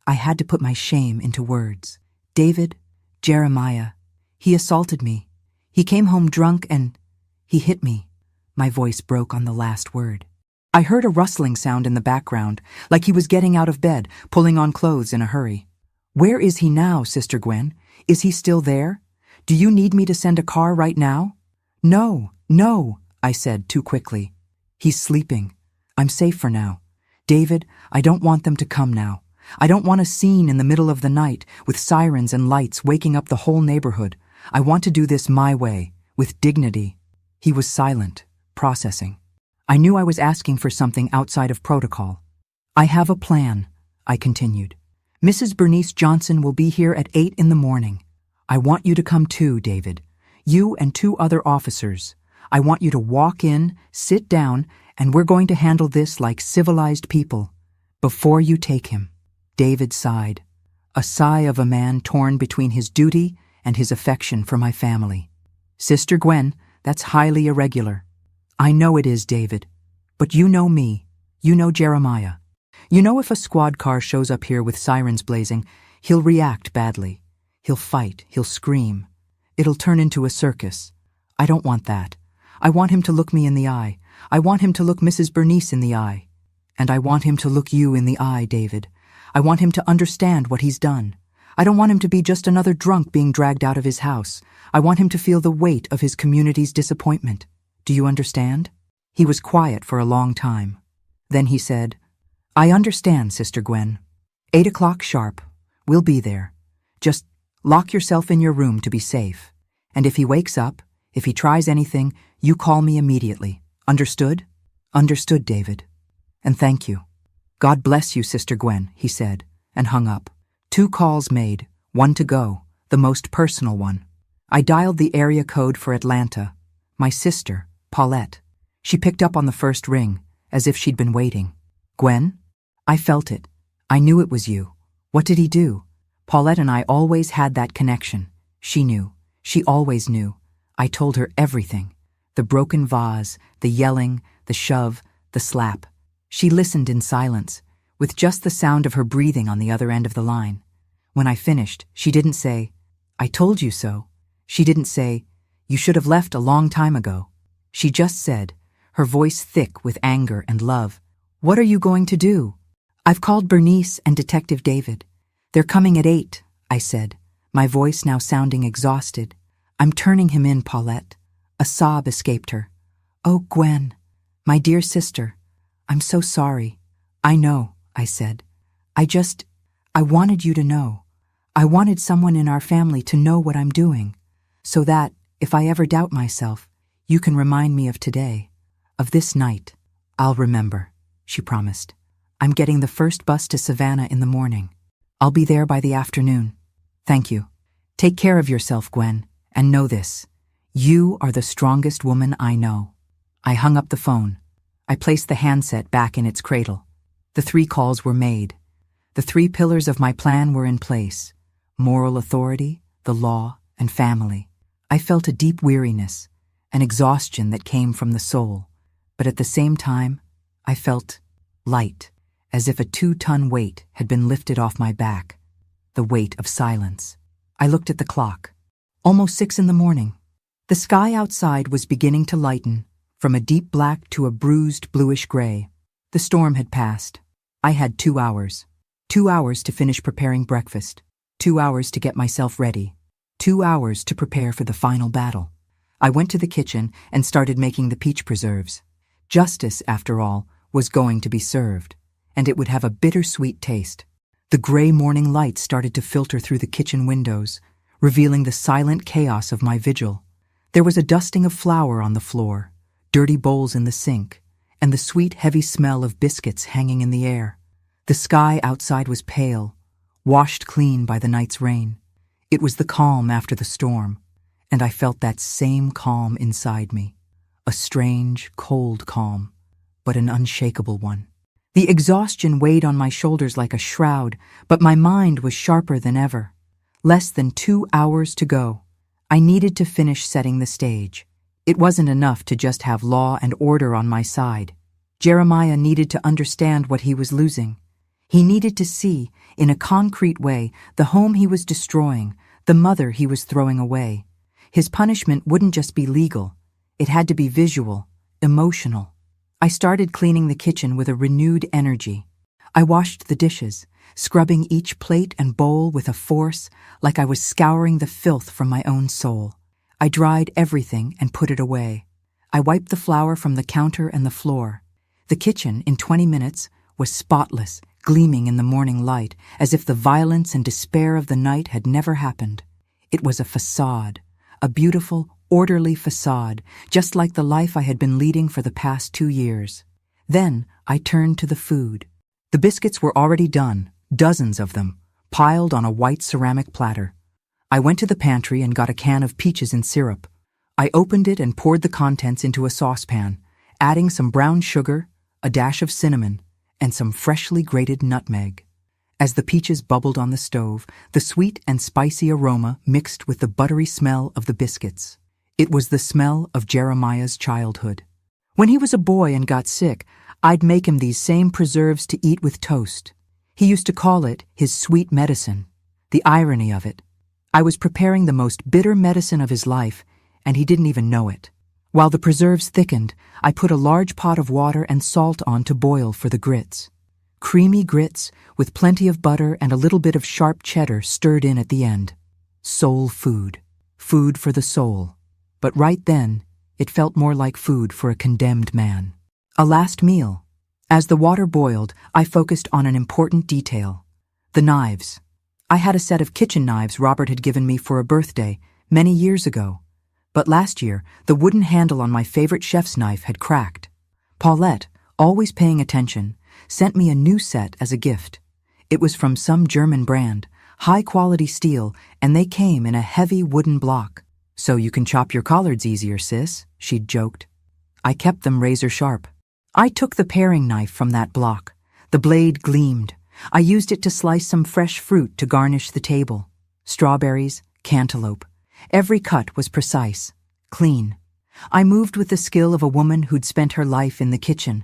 I had to put my shame into words. David, Jeremiah, he assaulted me. He came home drunk and he hit me. My voice broke on the last word. I heard a rustling sound in the background, like he was getting out of bed, pulling on clothes in a hurry. Where is he now, Sister Gwen? Is he still there? Do you need me to send a car right now? No, I said too quickly. He's sleeping. I'm safe for now. David, I don't want them to come now. I don't want a scene in the middle of the night with sirens and lights waking up the whole neighborhood. I want to do this my way, with dignity. He was silent, processing. I knew I was asking for something outside of protocol. I have a plan, I continued. Mrs. Bernice Johnson will be here at 8 in the morning. I want you to come too, David. You and 2 other officers. I want you to walk in, sit down, and we're going to handle this like civilized people. Before you take him. David sighed, a sigh of a man torn between his duty and his affection for my family. Sister Gwen, that's highly irregular. I know it is, David. But you know me. You know Jeremiah. You know if a squad car shows up here with sirens blazing, he'll react badly. He'll fight. He'll scream. It'll turn into a circus. I don't want that. I want him to look me in the eye. I want him to look Mrs. Bernice in the eye. And I want him to look you in the eye, David. I want him to understand what he's done. I don't want him to be just another drunk being dragged out of his house. I want him to feel the weight of his community's disappointment. Do you understand? He was quiet for a long time. Then he said, I understand, Sister Gwen. 8 o'clock sharp. We'll be there. Just lock yourself in your room to be safe. And if he wakes up, if he tries anything, you call me immediately. Understood? Understood, David. And thank you. God bless you, Sister Gwen, he said, and hung up. 2 calls made, 1 to go, the most personal one. I dialed the area code for Atlanta. My sister, Paulette. She picked up on the first ring, as if she'd been waiting. Gwen? I felt it. I knew it was you. What did he do? Paulette and I always had that connection. She knew. She always knew. I told her everything. The broken vase, the yelling, the shove, the slap. She listened in silence, with just the sound of her breathing on the other end of the line. When I finished, she didn't say, I told you so. She didn't say, you should have left a long time ago. She just said, her voice thick with anger and love, what are you going to do? I've called Bernice and Detective David. They're coming at 8, I said, my voice now sounding exhausted. I'm turning him in, Paulette. A sob escaped her. Oh, Gwen, my dear sister. I'm so sorry. I know, I said. I wanted you to know. I wanted someone in our family to know what I'm doing, so that, if I ever doubt myself, you can remind me of today, of this night. I'll remember, she promised. I'm getting the first bus to Savannah in the morning. I'll be there by the afternoon. Thank you. Take care of yourself, Gwen, and know this. You are the strongest woman I know. I hung up the phone. I placed the handset back in its cradle. The 3 calls were made. The 3 pillars of my plan were in place. Moral authority, the law, and family. I felt a deep weariness, an exhaustion that came from the soul. But at the same time, I felt light, as if a 2-ton weight had been lifted off my back. The weight of silence. I looked at the clock. Almost 6 in the morning. The sky outside was beginning to lighten, from a deep black to a bruised bluish gray. The storm had passed. I had 2 hours. 2 hours to finish preparing breakfast. 2 hours to get myself ready. 2 hours to prepare for the final battle. I went to the kitchen and started making the peach preserves. Justice, after all, was going to be served, and it would have a bittersweet taste. The gray morning light started to filter through the kitchen windows, revealing the silent chaos of my vigil. There was a dusting of flour on the floor, dirty bowls in the sink, and the sweet, heavy smell of biscuits hanging in the air. The sky outside was pale, washed clean by the night's rain. It was the calm after the storm, and I felt that same calm inside me. A strange, cold calm, but an unshakable one. The exhaustion weighed on my shoulders like a shroud, but my mind was sharper than ever. Less than 2 hours to go. I needed to finish setting the stage. It wasn't enough to just have law and order on my side. Jeremiah needed to understand what he was losing. He needed to see, in a concrete way, the home he was destroying, the mother he was throwing away. His punishment wouldn't just be legal. It had to be visual, emotional. I started cleaning the kitchen with a renewed energy. I washed the dishes, scrubbing each plate and bowl with a force like I was scouring the filth from my own soul. I dried everything and put it away. I wiped the flour from the counter and the floor. The kitchen, in 20 minutes, was spotless, gleaming in the morning light, as if the violence and despair of the night had never happened. It was a facade, a beautiful, orderly facade, just like the life I had been leading for the past 2 years. Then I turned to the food. The biscuits were already done, dozens of them, piled on a white ceramic platter. I went to the pantry and got a can of peaches and syrup. I opened it and poured the contents into a saucepan, adding some brown sugar, a dash of cinnamon, and some freshly grated nutmeg. As the peaches bubbled on the stove, the sweet and spicy aroma mixed with the buttery smell of the biscuits. It was the smell of Jeremiah's childhood. When he was a boy and got sick, I'd make him these same preserves to eat with toast. He used to call it his sweet medicine. The irony of it. I was preparing the most bitter medicine of his life, and he didn't even know it. While the preserves thickened, I put a large pot of water and salt on to boil for the grits. Creamy grits with plenty of butter and a little bit of sharp cheddar stirred in at the end. Soul food. Food for the soul. But right then, it felt more like food for a condemned man. A last meal. As the water boiled, I focused on an important detail. The knives. I had a set of kitchen knives Robert had given me for a birthday many years ago. But last year, the wooden handle on my favorite chef's knife had cracked. Paulette, always paying attention, sent me a new set as a gift. It was from some German brand, high-quality steel, and they came in a heavy wooden block. "So you can chop your collards easier, sis," she'd joked. I kept them razor-sharp. I took the paring knife from that block. The blade gleamed. I used it to slice some fresh fruit to garnish the table. Strawberries, cantaloupe. Every cut was precise, clean. I moved with the skill of a woman who'd spent her life in the kitchen.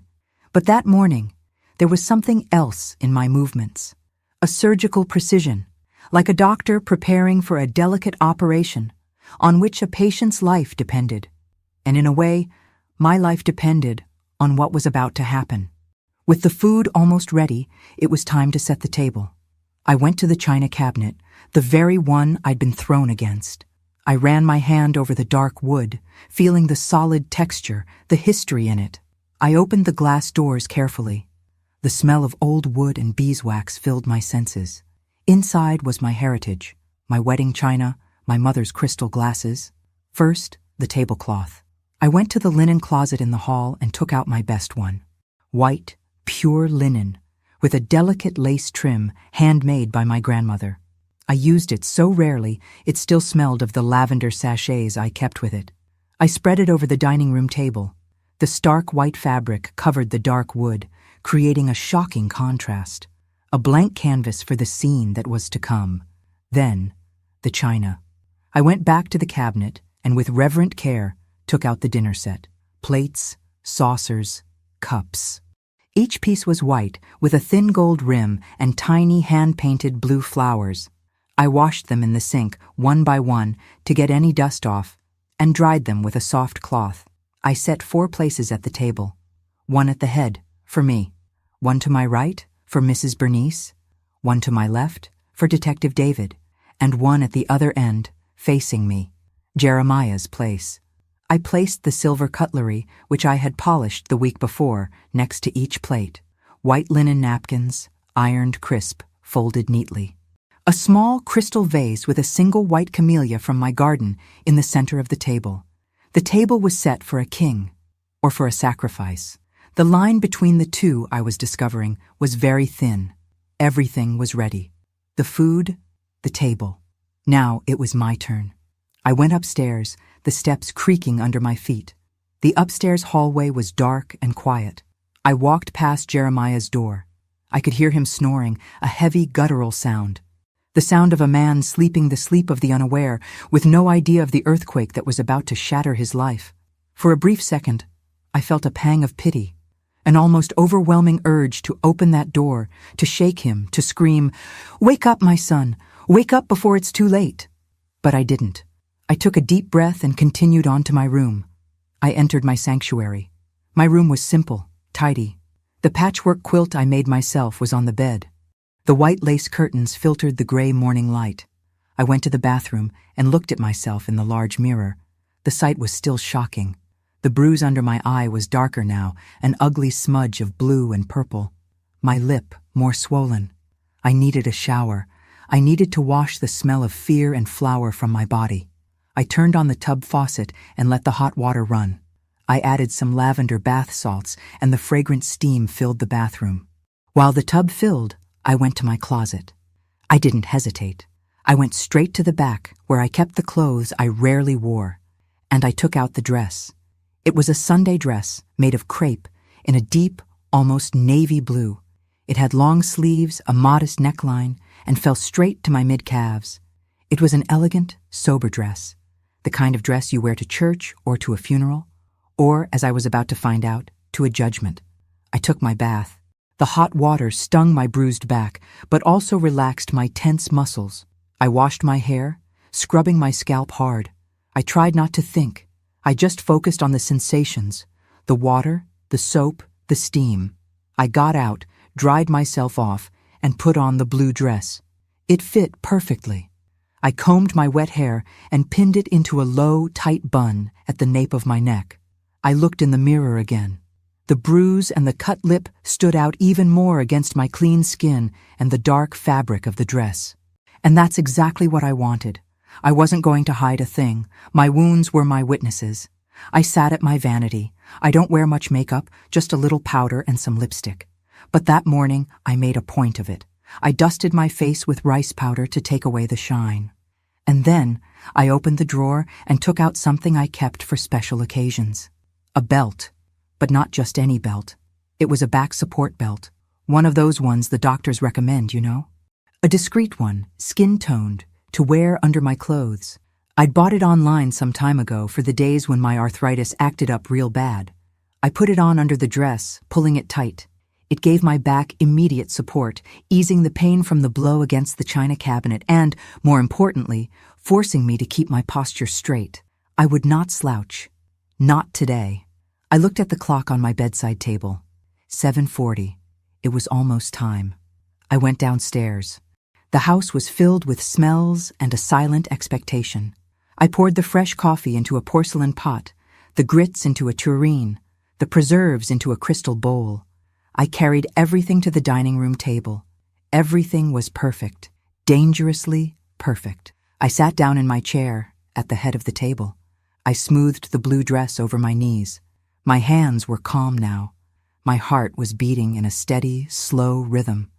But that morning, there was something else in my movements. A surgical precision, like a doctor preparing for a delicate operation on which a patient's life depended. And in a way, my life depended on what was about to happen. With the food almost ready, it was time to set the table. I went to the china cabinet, the very one I'd been thrown against. I ran my hand over the dark wood, feeling the solid texture, the history in it. I opened the glass doors carefully. The smell of old wood and beeswax filled my senses. Inside was my heritage, my wedding china, my mother's crystal glasses. First, the tablecloth. I went to the linen closet in the hall and took out my best one. White, pure linen, with a delicate lace trim handmade by my grandmother. I used it so rarely, it still smelled of the lavender sachets I kept with it. I spread it over the dining room table. The stark white fabric covered the dark wood, creating a shocking contrast. A blank canvas for the scene that was to come. Then, the china. I went back to the cabinet and with reverent care took out the dinner set. Plates, saucers, cups. Each piece was white with a thin gold rim and tiny hand-painted blue flowers. I washed them in the sink, one by one, to get any dust off, and dried them with a soft cloth. I set 4 places at the table. One at the head, for me. One to my right, for Mrs. Bernice, one to my left for Detective David, and one at the other end, facing me, Jeremiah's place. I placed the silver cutlery, which I had polished the week before, next to each plate. White linen napkins, ironed crisp, folded neatly. A small crystal vase with a single white camellia from my garden in the center of the table. The table was set for a king, or for a sacrifice. The line between the two, I was discovering, was very thin. Everything was ready. The food, the table. Now it was my turn. I went upstairs, the steps creaking under my feet. The upstairs hallway was dark and quiet. I walked past Jeremiah's door. I could hear him snoring, a heavy guttural sound. The sound of a man sleeping the sleep of the unaware, with no idea of the earthquake that was about to shatter his life. For a brief second, I felt a pang of pity, an almost overwhelming urge to open that door, to shake him, to scream, "Wake up, my son! Wake up before it's too late!" But I didn't. I took a deep breath and continued on to my room. I entered my sanctuary. My room was simple, tidy. The patchwork quilt I made myself was on the bed. The white lace curtains filtered the gray morning light. I went to the bathroom and looked at myself in the large mirror. The sight was still shocking. The bruise under my eye was darker now, an ugly smudge of blue and purple. My lip more swollen. I needed a shower. I needed to wash the smell of fear and flour from my body. I turned on the tub faucet and let the hot water run. I added some lavender bath salts, and the fragrant steam filled the bathroom. While the tub filled, I went to my closet. I didn't hesitate. I went straight to the back, where I kept the clothes I rarely wore, and I took out the dress. It was a Sunday dress made of crepe in a deep, almost navy blue. It had long sleeves, a modest neckline, and fell straight to my mid-calves. It was an elegant, sober dress, the kind of dress you wear to church or to a funeral, or, as I was about to find out, to a judgment. I took my bath. The hot water stung my bruised back, but also relaxed my tense muscles. I washed my hair, scrubbing my scalp hard. I tried not to think. I just focused on the sensations, the water, the soap, the steam. I got out, dried myself off, and put on the blue dress. It fit perfectly. I combed my wet hair and pinned it into a low, tight bun at the nape of my neck. I looked in the mirror again. The bruise and the cut lip stood out even more against my clean skin and the dark fabric of the dress. And that's exactly what I wanted. I wasn't going to hide a thing. My wounds were my witnesses. I sat at my vanity. I don't wear much makeup, just a little powder and some lipstick. But that morning, I made a point of it. I dusted my face with rice powder to take away the shine. And then, I opened the drawer and took out something I kept for special occasions. A belt. But not just any belt. It was a back support belt. One of those ones the doctors recommend, you know? A discreet one, skin-toned, to wear under my clothes. I'd bought it online some time ago for the days when my arthritis acted up real bad. I put it on under the dress, pulling it tight. It gave my back immediate support, easing the pain from the blow against the china cabinet and, more importantly, forcing me to keep my posture straight. I would not slouch. Not today. I looked at the clock on my bedside table. 7:40. It was almost time. I went downstairs. The house was filled with smells and a silent expectation. I poured the fresh coffee into a porcelain pot, the grits into a tureen, the preserves into a crystal bowl. I carried everything to the dining room table. Everything was perfect, dangerously perfect. I sat down in my chair at the head of the table. I smoothed the blue dress over my knees. My hands were calm now. My heart was beating in a steady, slow rhythm.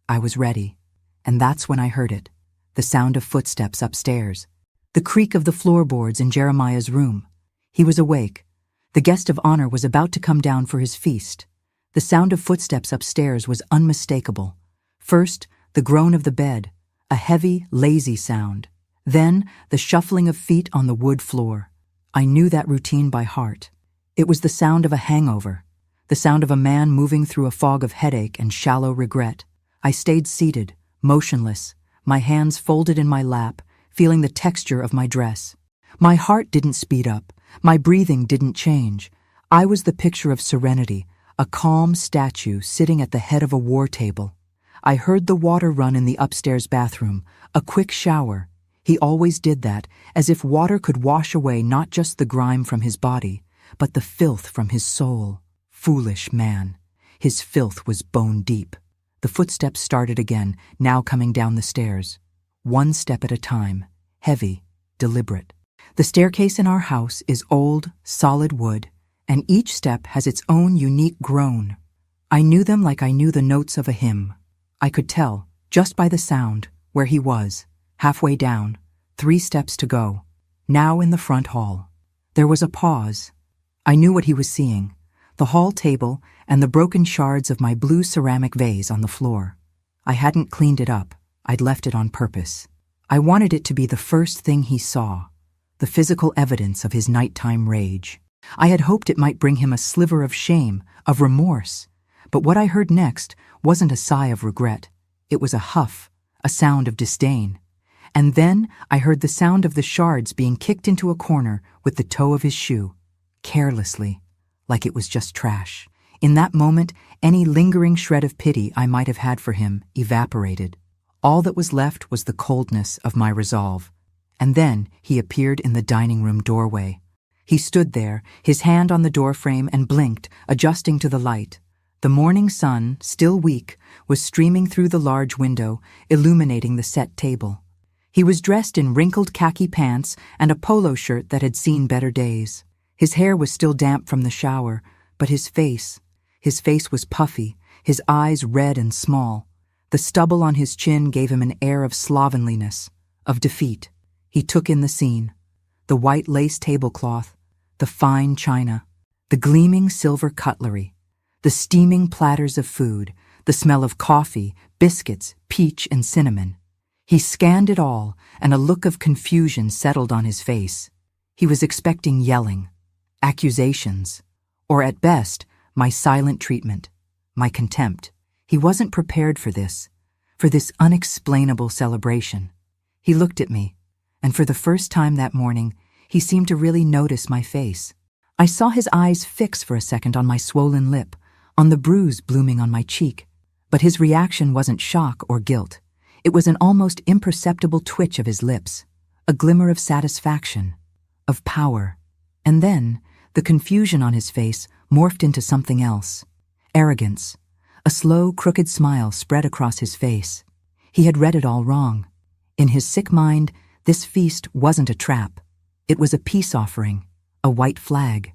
I was ready. And that's when I heard it, the sound of footsteps upstairs, the creak of the floorboards in Jeremiah's room. He was awake. The guest of honor was about to come down for his feast. The sound of footsteps upstairs was unmistakable. First, the groan of the bed, a heavy, lazy sound. Then, the shuffling of feet on the wood floor. I knew that routine by heart. It was the sound of a hangover, the sound of a man moving through a fog of headache and shallow regret. I stayed seated, motionless, my hands folded in my lap, feeling the texture of my dress. My heart didn't speed up, my breathing didn't change. I was the picture of serenity, a calm statue sitting at the head of a war table. I heard the water run in the upstairs bathroom, a quick shower. He always did that, as if water could wash away not just the grime from his body, but the filth from his soul. Foolish man. His filth was bone deep. The footsteps started again, now coming down the stairs. One step at a time, heavy, deliberate. The staircase in our house is old, solid wood, and each step has its own unique groan. I knew them like I knew the notes of a hymn. I could tell, just by the sound, where he was, halfway down, 3 steps to go, now in the front hall. There was a pause. I knew what he was seeing, the hall table and the broken shards of my blue ceramic vase on the floor. I hadn't cleaned it up. I'd left it on purpose. I wanted it to be the first thing he saw, the physical evidence of his nighttime rage. I had hoped it might bring him a sliver of shame, of remorse, but what I heard next wasn't a sigh of regret. It was a huff, a sound of disdain. And then I heard the sound of the shards being kicked into a corner with the toe of his shoe, carelessly, like it was just trash. In that moment, any lingering shred of pity I might have had for him evaporated. All that was left was the coldness of my resolve. And then he appeared in the dining room doorway. He stood there, his hand on the doorframe, and blinked, adjusting to the light. The morning sun, still weak, was streaming through the large window, illuminating the set table. He was dressed in wrinkled khaki pants and a polo shirt that had seen better days. His hair was still damp from the shower, but his face was puffy, his eyes red and small. The stubble on his chin gave him an air of slovenliness, of defeat. He took in the scene. The white lace tablecloth, the fine china, the gleaming silver cutlery, the steaming platters of food, the smell of coffee, biscuits, peach, and cinnamon. He scanned it all, and a look of confusion settled on his face. He was expecting yelling, accusations, or at best, my silent treatment, my contempt. He wasn't prepared for this unexplainable celebration. He looked at me, and for the first time that morning, he seemed to really notice my face. I saw his eyes fix for a second on my swollen lip, on the bruise blooming on my cheek. But his reaction wasn't shock or guilt. It was an almost imperceptible twitch of his lips, a glimmer of satisfaction, of power. And then, the confusion on his face morphed into something else. Arrogance. A slow, crooked smile spread across his face. He had read it all wrong. In his sick mind, this feast wasn't a trap. It was a peace offering, a white flag.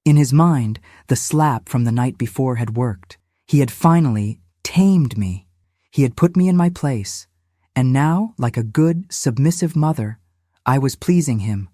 In his mind, the slap from the night before had worked. He had finally tamed me. He had put me in my place. And now, like a good, submissive mother, I was pleasing him,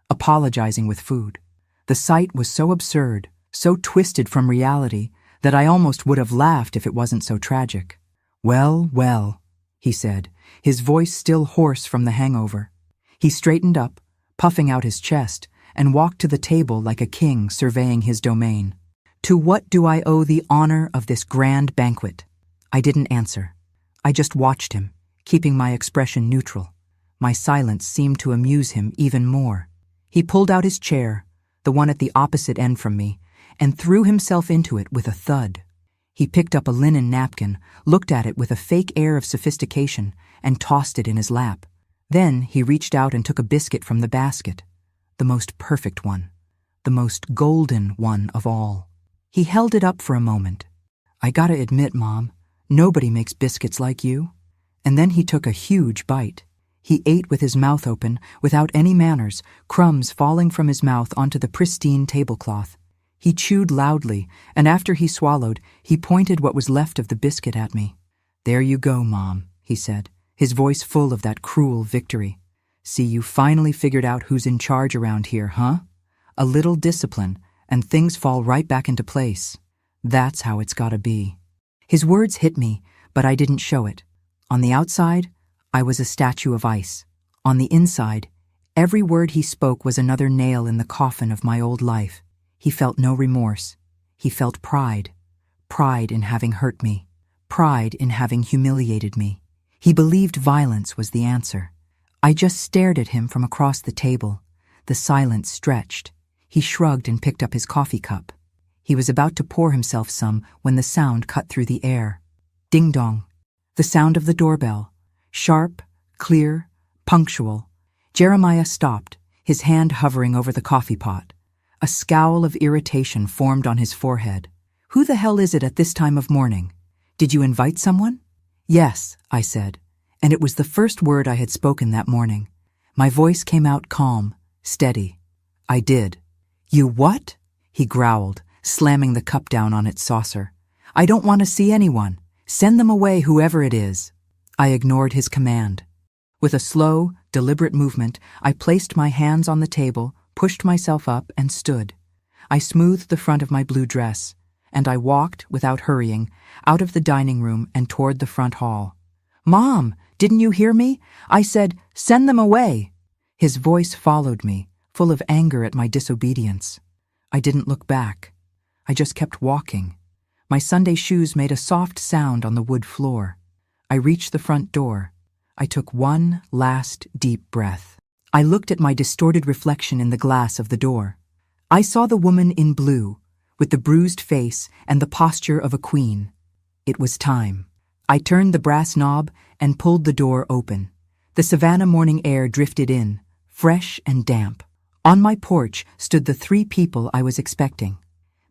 apologizing with food. The sight was so absurd, so twisted from reality, that I almost would have laughed if it wasn't so tragic. "Well, well," he said, his voice still hoarse from the hangover. He straightened up, puffing out his chest, and walked to the table like a king surveying his domain. "To what do I owe the honor of this grand banquet?" I didn't answer. I just watched him, keeping my expression neutral. My silence seemed to amuse him even more. He pulled out his chair, the one at the opposite end from me, and threw himself into it with a thud. He picked up a linen napkin, looked at it with a fake air of sophistication, and tossed it in his lap. Then he reached out and took a biscuit from the basket, the most perfect one, the most golden one of all. He held it up for a moment. "I gotta admit, Mom, nobody makes biscuits like you." And then he took a huge bite. He ate with his mouth open, without any manners, crumbs falling from his mouth onto the pristine tablecloth. He chewed loudly, and after he swallowed, he pointed what was left of the biscuit at me. "There you go, Mom," he said, his voice full of that cruel victory. "See, you finally figured out who's in charge around here, huh? A little discipline, and things fall right back into place. That's how it's gotta be." His words hit me, but I didn't show it. On the outside, I was a statue of ice. On the inside, every word he spoke was another nail in the coffin of my old life. He felt no remorse. He felt pride. Pride in having hurt me. Pride in having humiliated me. He believed violence was the answer. I just stared at him from across the table. The silence stretched. He shrugged and picked up his coffee cup. He was about to pour himself some when the sound cut through the air. Ding-dong. The sound of the doorbell. Sharp, clear, punctual. Jeremiah stopped, his hand hovering over the coffee pot. A scowl of irritation formed on his forehead. "Who the hell is it at this time of morning? Did you invite someone?" "Yes," I said, and it was the first word I had spoken that morning. My voice came out calm, steady. "I did." "You what?" he growled, slamming the cup down on its saucer. "I don't want to see anyone. Send them away, whoever it is." I ignored his command. With a slow, deliberate movement, I placed my hands on the table, pushed myself up, and stood. I smoothed the front of my blue dress, and I walked, without hurrying, out of the dining room and toward the front hall. "Mom, didn't you hear me? I said, send them away." His voice followed me, full of anger at my disobedience. I didn't look back. I just kept walking. My Sunday shoes made a soft sound on the wood floor. I reached the front door. I took one last deep breath. I looked at my distorted reflection in the glass of the door. I saw the woman in blue, with the bruised face and the posture of a queen. It was time. I turned the brass knob and pulled the door open. The Savannah morning air drifted in, fresh and damp. On my porch stood the three people I was expecting.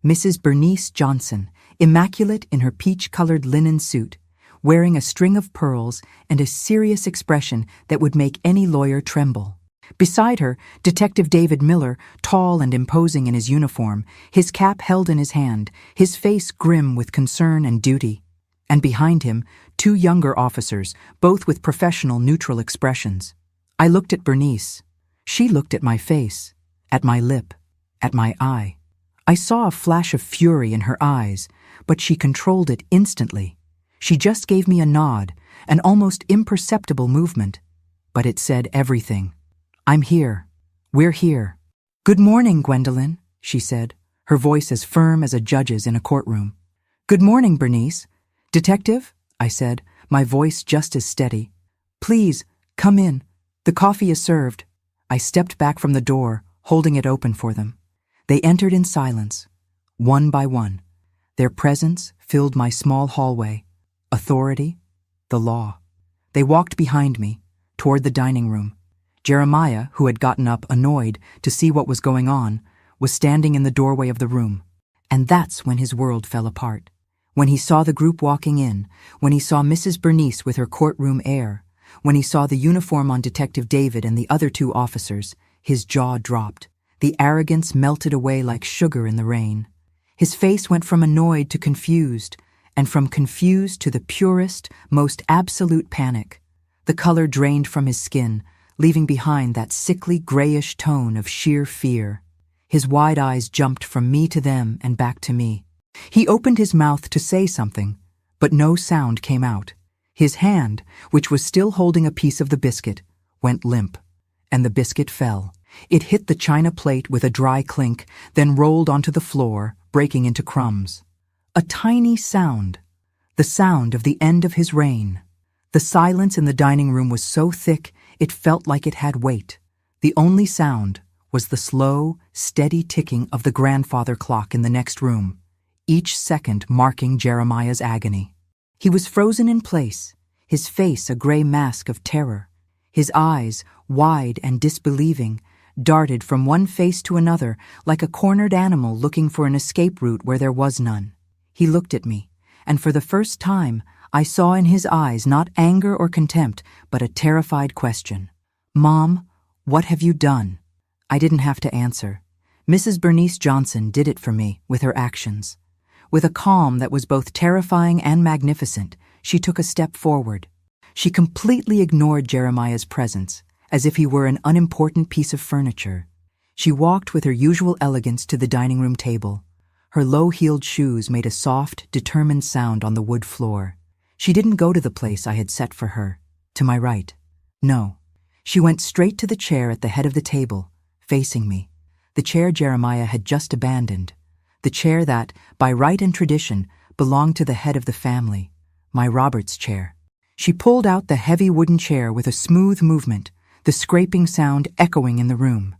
Mrs. Bernice Johnson, immaculate in her peach-colored linen suit, wearing a string of pearls and a serious expression that would make any lawyer tremble. Beside her, Detective David Miller, tall and imposing in his uniform, his cap held in his hand, his face grim with concern and duty. And behind him, two younger officers, both with professional, neutral expressions. I looked at Bernice. She looked at my face, at my lip, at my eye. I saw a flash of fury in her eyes, but she controlled it instantly. She just gave me a nod, an almost imperceptible movement. But it said everything. "I'm here. We're here." "Good morning, Gwendolyn," she said, her voice as firm as a judge's in a courtroom. "Good morning, Bernice." "Detective," I said, my voice just as steady. "Please, come in. The coffee is served." I stepped back from the door, holding it open for them. They entered in silence, one by one. Their presence filled my small hallway. Authority, the law. They walked behind me, toward the dining room. Jeremiah, who had gotten up, annoyed, to see what was going on, was standing in the doorway of the room. And that's when his world fell apart. When he saw the group walking in, when he saw Mrs. Bernice with her courtroom air, when he saw the uniform on Detective David and the other two officers, his jaw dropped. The arrogance melted away like sugar in the rain. His face went from annoyed to confused, and from confused to the purest, most absolute panic. The color drained from his skin, leaving behind that sickly grayish tone of sheer fear. His wide eyes jumped from me to them and back to me. He opened his mouth to say something, but no sound came out. His hand, which was still holding a piece of the biscuit, went limp, and the biscuit fell. It hit the china plate with a dry clink, then rolled onto the floor, breaking into crumbs. A tiny sound, the sound of the end of his reign. The silence in the dining room was so thick it felt like it had weight. The only sound was the slow, steady ticking of the grandfather clock in the next room, each second marking Jeremiah's agony. He was frozen in place, his face a gray mask of terror. His eyes, wide and disbelieving, darted from one face to another like a cornered animal looking for an escape route where there was none. He looked at me, and for the first time, I saw in his eyes not anger or contempt, but a terrified question. "Mom, what have you done?" I didn't have to answer. Mrs. Bernice Johnson did it for me with her actions. With a calm that was both terrifying and magnificent, she took a step forward. She completely ignored Jeremiah's presence, as if he were an unimportant piece of furniture. She walked with her usual elegance to the dining room table. Her low-heeled shoes made a soft, determined sound on the wood floor. She didn't go to the place I had set for her, to my right. No, she went straight to the chair at the head of the table, facing me, the chair Jeremiah had just abandoned, the chair that, by right and tradition, belonged to the head of the family, my Robert's chair. She pulled out the heavy wooden chair with a smooth movement, the scraping sound echoing in the room.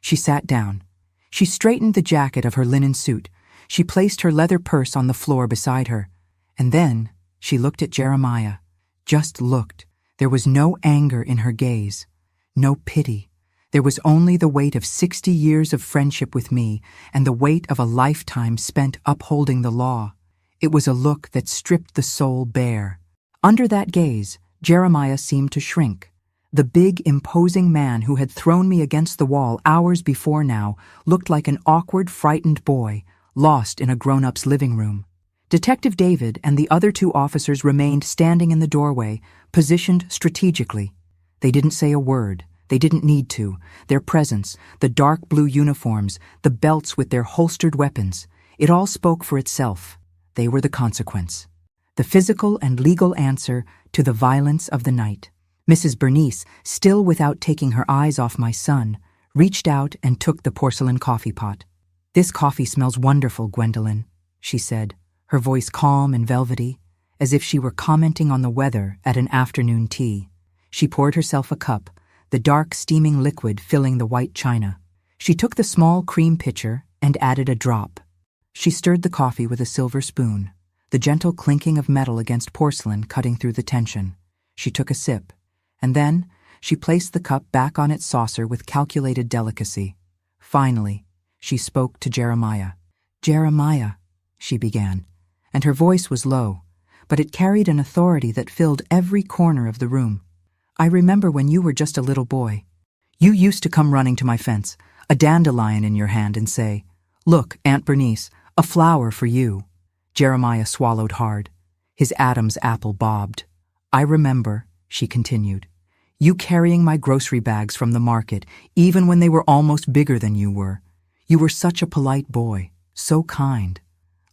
She sat down. She straightened the jacket of her linen suit. She placed her leather purse on the floor beside her. And then she looked at Jeremiah. just looked. There was no anger in her gaze, no pity. There was only the weight of 60 years of friendship with me and the weight of a lifetime spent upholding the law. It was a look that stripped the soul bare. Under that gaze, Jeremiah seemed to shrink. The big, imposing man who had thrown me against the wall hours before now looked like an awkward, frightened boy, lost in a grown-up's living room. Detective David and the other 2 officers remained standing in the doorway, positioned strategically. They didn't say a word. They didn't need to. Their presence, the dark blue uniforms, the belts with their holstered weapons, it all spoke for itself. They were the consequence. The physical and legal answer to the violence of the night. Mrs. Bernice, still without taking her eyes off my son, reached out and took the porcelain coffee pot. "This coffee smells wonderful, Gwendolyn," she said, her voice calm and velvety, as if she were commenting on the weather at an afternoon tea. She poured herself a cup, the dark steaming liquid filling the white china. She took the small cream pitcher and added a drop. She stirred the coffee with a silver spoon, the gentle clinking of metal against porcelain cutting through the tension. She took a sip, and then she placed the cup back on its saucer with calculated delicacy. Finally, she spoke to Jeremiah. "Jeremiah," she began, and her voice was low, but it carried an authority that filled every corner of the room. "I remember when you were just a little boy. You used to come running to my fence, a dandelion in your hand, and say, 'Look, Aunt Bernice, a flower for you.'" Jeremiah swallowed hard. His Adam's apple bobbed. "I remember," she continued, "you carrying my grocery bags from the market, even when they were almost bigger than you were. You were such a polite boy, so kind.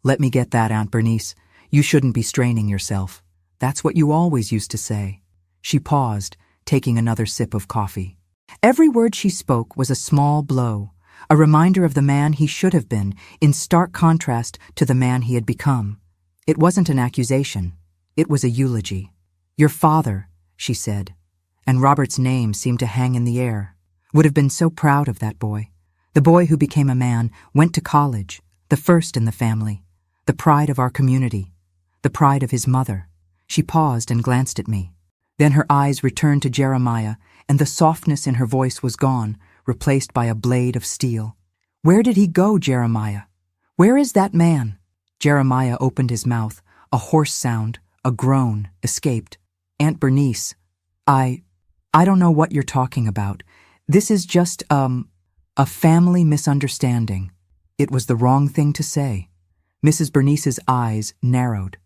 Let me get that, Aunt Bernice. You shouldn't be straining yourself. That's what you always used to say." She paused, taking another sip of coffee. Every word she spoke was a small blow, a reminder of the man he should have been, in stark contrast to the man he had become. It wasn't an accusation. It was a eulogy. "Your father," she said, and Robert's name seemed to hang in the air, "would have been so proud of that boy. The boy who became a man, went to college, the first in the family, the pride of our community, the pride of his mother." She paused and glanced at me. Then her eyes returned to Jeremiah, and the softness in her voice was gone, replaced by a blade of steel. "Where did he go, Jeremiah? Where is that man?" Jeremiah opened his mouth. A hoarse sound, a groan, escaped. "Aunt Bernice, I don't know what you're talking about. This is just, a family misunderstanding." It was the wrong thing to say. Mrs. Bernice's eyes narrowed.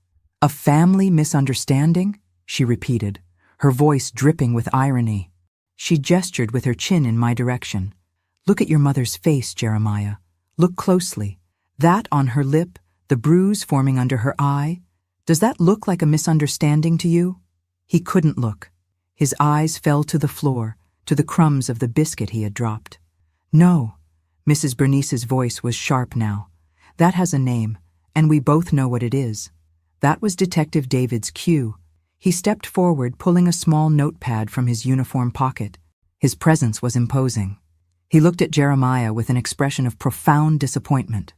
"A family misunderstanding?" she repeated, her voice dripping with irony. She gestured with her chin in my direction. "Look at your mother's face, Jeremiah. Look closely. That on her lip, the bruise forming under her eye. Does that look like a misunderstanding to you?" He couldn't look. His eyes fell to the floor, to the crumbs of the biscuit he had dropped. "No." Mrs. Bernice's voice was sharp now. "That has a name, and we both know what it is." That was Detective David's cue. He stepped forward, pulling a small notepad from his uniform pocket. His presence was imposing. He looked at Jeremiah with an expression of profound disappointment.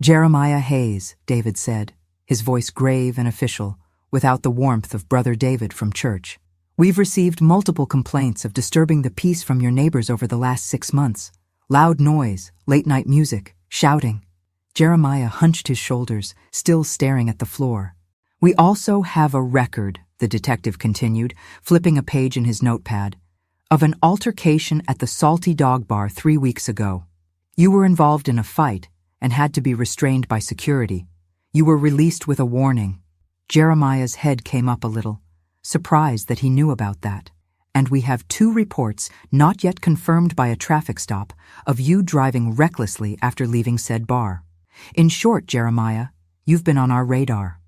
"Jeremiah Hayes," David said, his voice grave and official, without the warmth of Brother David from church. "We've received multiple complaints of disturbing the peace from your neighbors over the last 6 months. Loud noise, late-night music, shouting." Jeremiah hunched his shoulders, still staring at the floor. "We also have a record," the detective continued, flipping a page in his notepad, "of an altercation at the Salty Dog Bar 3 weeks ago. You were involved in a fight and had to be restrained by security. You were released with a warning." Jeremiah's head came up a little, surprised that he knew about that. "And we have 2 reports, not yet confirmed by a traffic stop, of you driving recklessly after leaving said bar. In short, Jeremiah, you've been on our radar."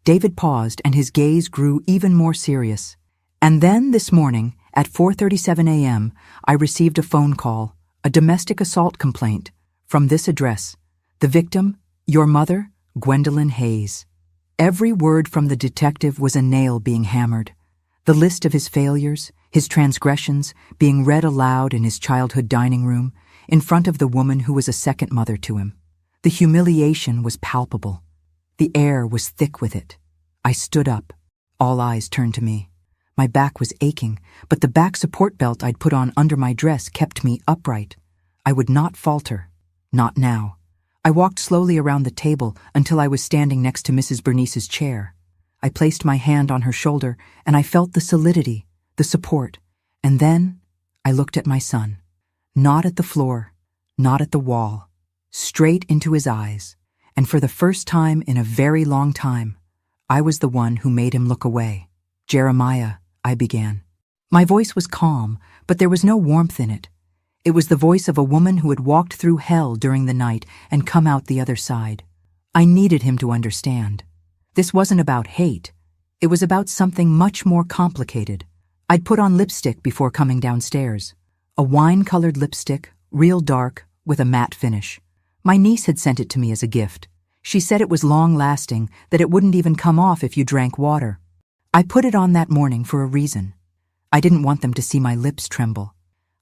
David paused, and his gaze grew even more serious. "And then this morning, at 4:37 a.m., I received a phone call, a domestic assault complaint, from this address. The victim, your mother, Gwendolyn Hayes." Every word from the detective was a nail being hammered. The list of his failures, his transgressions, being read aloud in his childhood dining room, in front of the woman who was a second mother to him. The humiliation was palpable. The air was thick with it. I stood up. All eyes turned to me. My back was aching, but the back support belt I'd put on under my dress kept me upright. I would not falter. Not now. I walked slowly around the table until I was standing next to Mrs. Bernice's chair. I placed my hand on her shoulder, and I felt the solidity, the support. And then I looked at my son. Not at the floor, not at the wall. Straight into his eyes. And for the first time in a very long time, I was the one who made him look away. "Jeremiah," I began. My voice was calm, but there was no warmth in it. It was the voice of a woman who had walked through hell during the night and come out the other side. I needed him to understand. This wasn't about hate. It was about something much more complicated. I'd put on lipstick before coming downstairs. A wine-colored lipstick, real dark, with a matte finish. My niece had sent it to me as a gift. She said it was long-lasting, that it wouldn't even come off if you drank water. I put it on that morning for a reason. I didn't want them to see my lips tremble.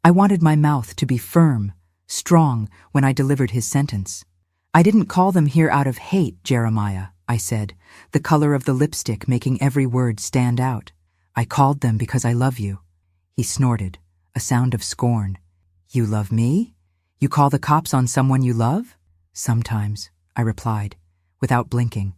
I wanted my mouth to be firm, strong, when I delivered his sentence. "I didn't call them here out of hate, Jeremiah," I said, the color of the lipstick making every word stand out. "I called them because I love you." He snorted, a sound of scorn. "You love me? You call the cops on someone you love?" "Sometimes," I replied, without blinking.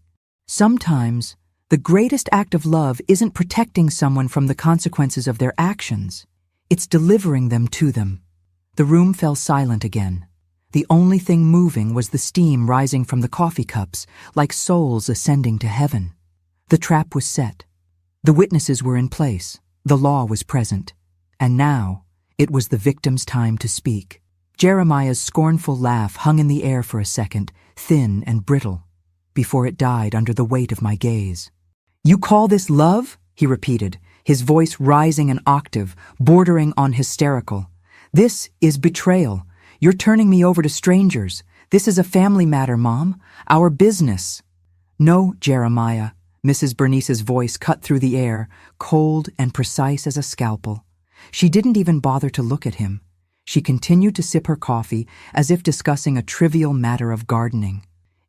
"Sometimes, the greatest act of love isn't protecting someone from the consequences of their actions. It's delivering them to them." The room fell silent again. The only thing moving was the steam rising from the coffee cups, like souls ascending to heaven. The trap was set. The witnesses were in place. The law was present. And now, it was the victim's time to speak. Jeremiah's scornful laugh hung in the air for a second, thin and brittle, before it died under the weight of my gaze. "You call this love?" he repeated, his voice rising an octave, bordering on hysterical. "This is betrayal. You're turning me over to strangers. This is a family matter, Mom. Our business." "No, Jeremiah." Mrs. Bernice's voice cut through the air, cold and precise as a scalpel. She didn't even bother to look at him. She continued to sip her coffee as if discussing a trivial matter of gardening.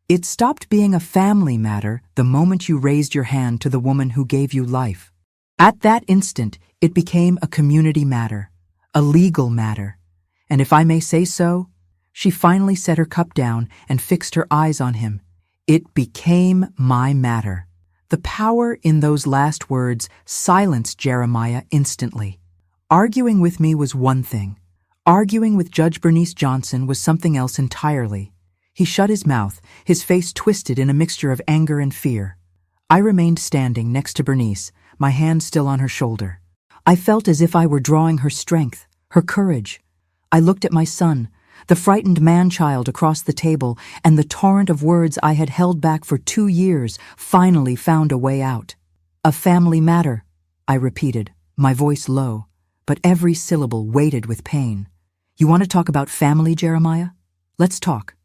"It stopped being a family matter the moment you raised your hand to the woman who gave you life. At that instant, it became a community matter, a legal matter. And if I may say so," she finally set her cup down and fixed her eyes on him, "it became my matter." The power in those last words silenced Jeremiah instantly. Arguing with me was one thing. Arguing with Judge Bernice Johnson was something else entirely. He shut his mouth, his face twisted in a mixture of anger and fear. I remained standing next to Bernice, my hand still on her shoulder. I felt as if I were drawing her strength, her courage. I looked at my son, the frightened man-child across the table, and the torrent of words I had held back for 2 years finally found a way out. "A family matter," I repeated, my voice low, but every syllable weighted with pain. "You want to talk about family, Jeremiah? Let's talk.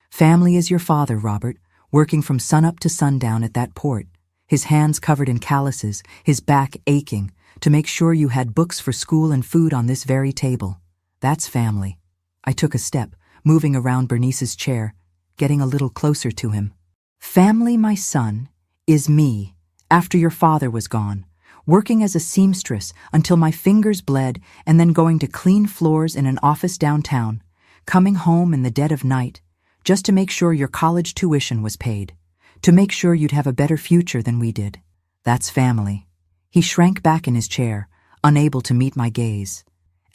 Family is your father, Robert, working from sunup to sundown at that port, his hands covered in calluses, his back aching, to make sure you had books for school and food on this very table. That's family." I took a step, moving around Bernice's chair, getting a little closer to him. "Family, my son, is me, after your father was gone, working as a seamstress until my fingers bled and then going to clean floors in an office downtown, coming home in the dead of night, just to make sure your college tuition was paid, to make sure you'd have a better future than we did. That's family." He shrank back in his chair, unable to meet my gaze.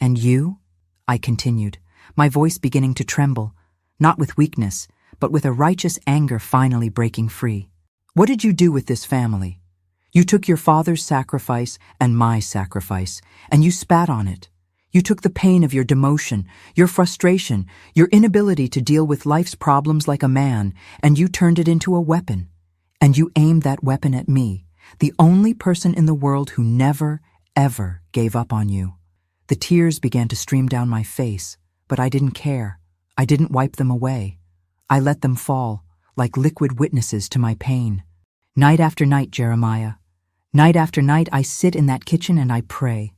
"And you?" I continued, my voice beginning to tremble, not with weakness, but with a righteous anger finally breaking free. "What did you do with this family? You took your father's sacrifice and my sacrifice, and you spat on it. You took the pain of your demotion, your frustration, your inability to deal with life's problems like a man, and you turned it into a weapon. And you aimed that weapon at me, the only person in the world who never, ever gave up on you." The tears began to stream down my face, but I didn't care. I didn't wipe them away. I let them fall, like liquid witnesses to my pain. Night after night, Jeremiah. Night after night, I sit in that kitchen and I pray.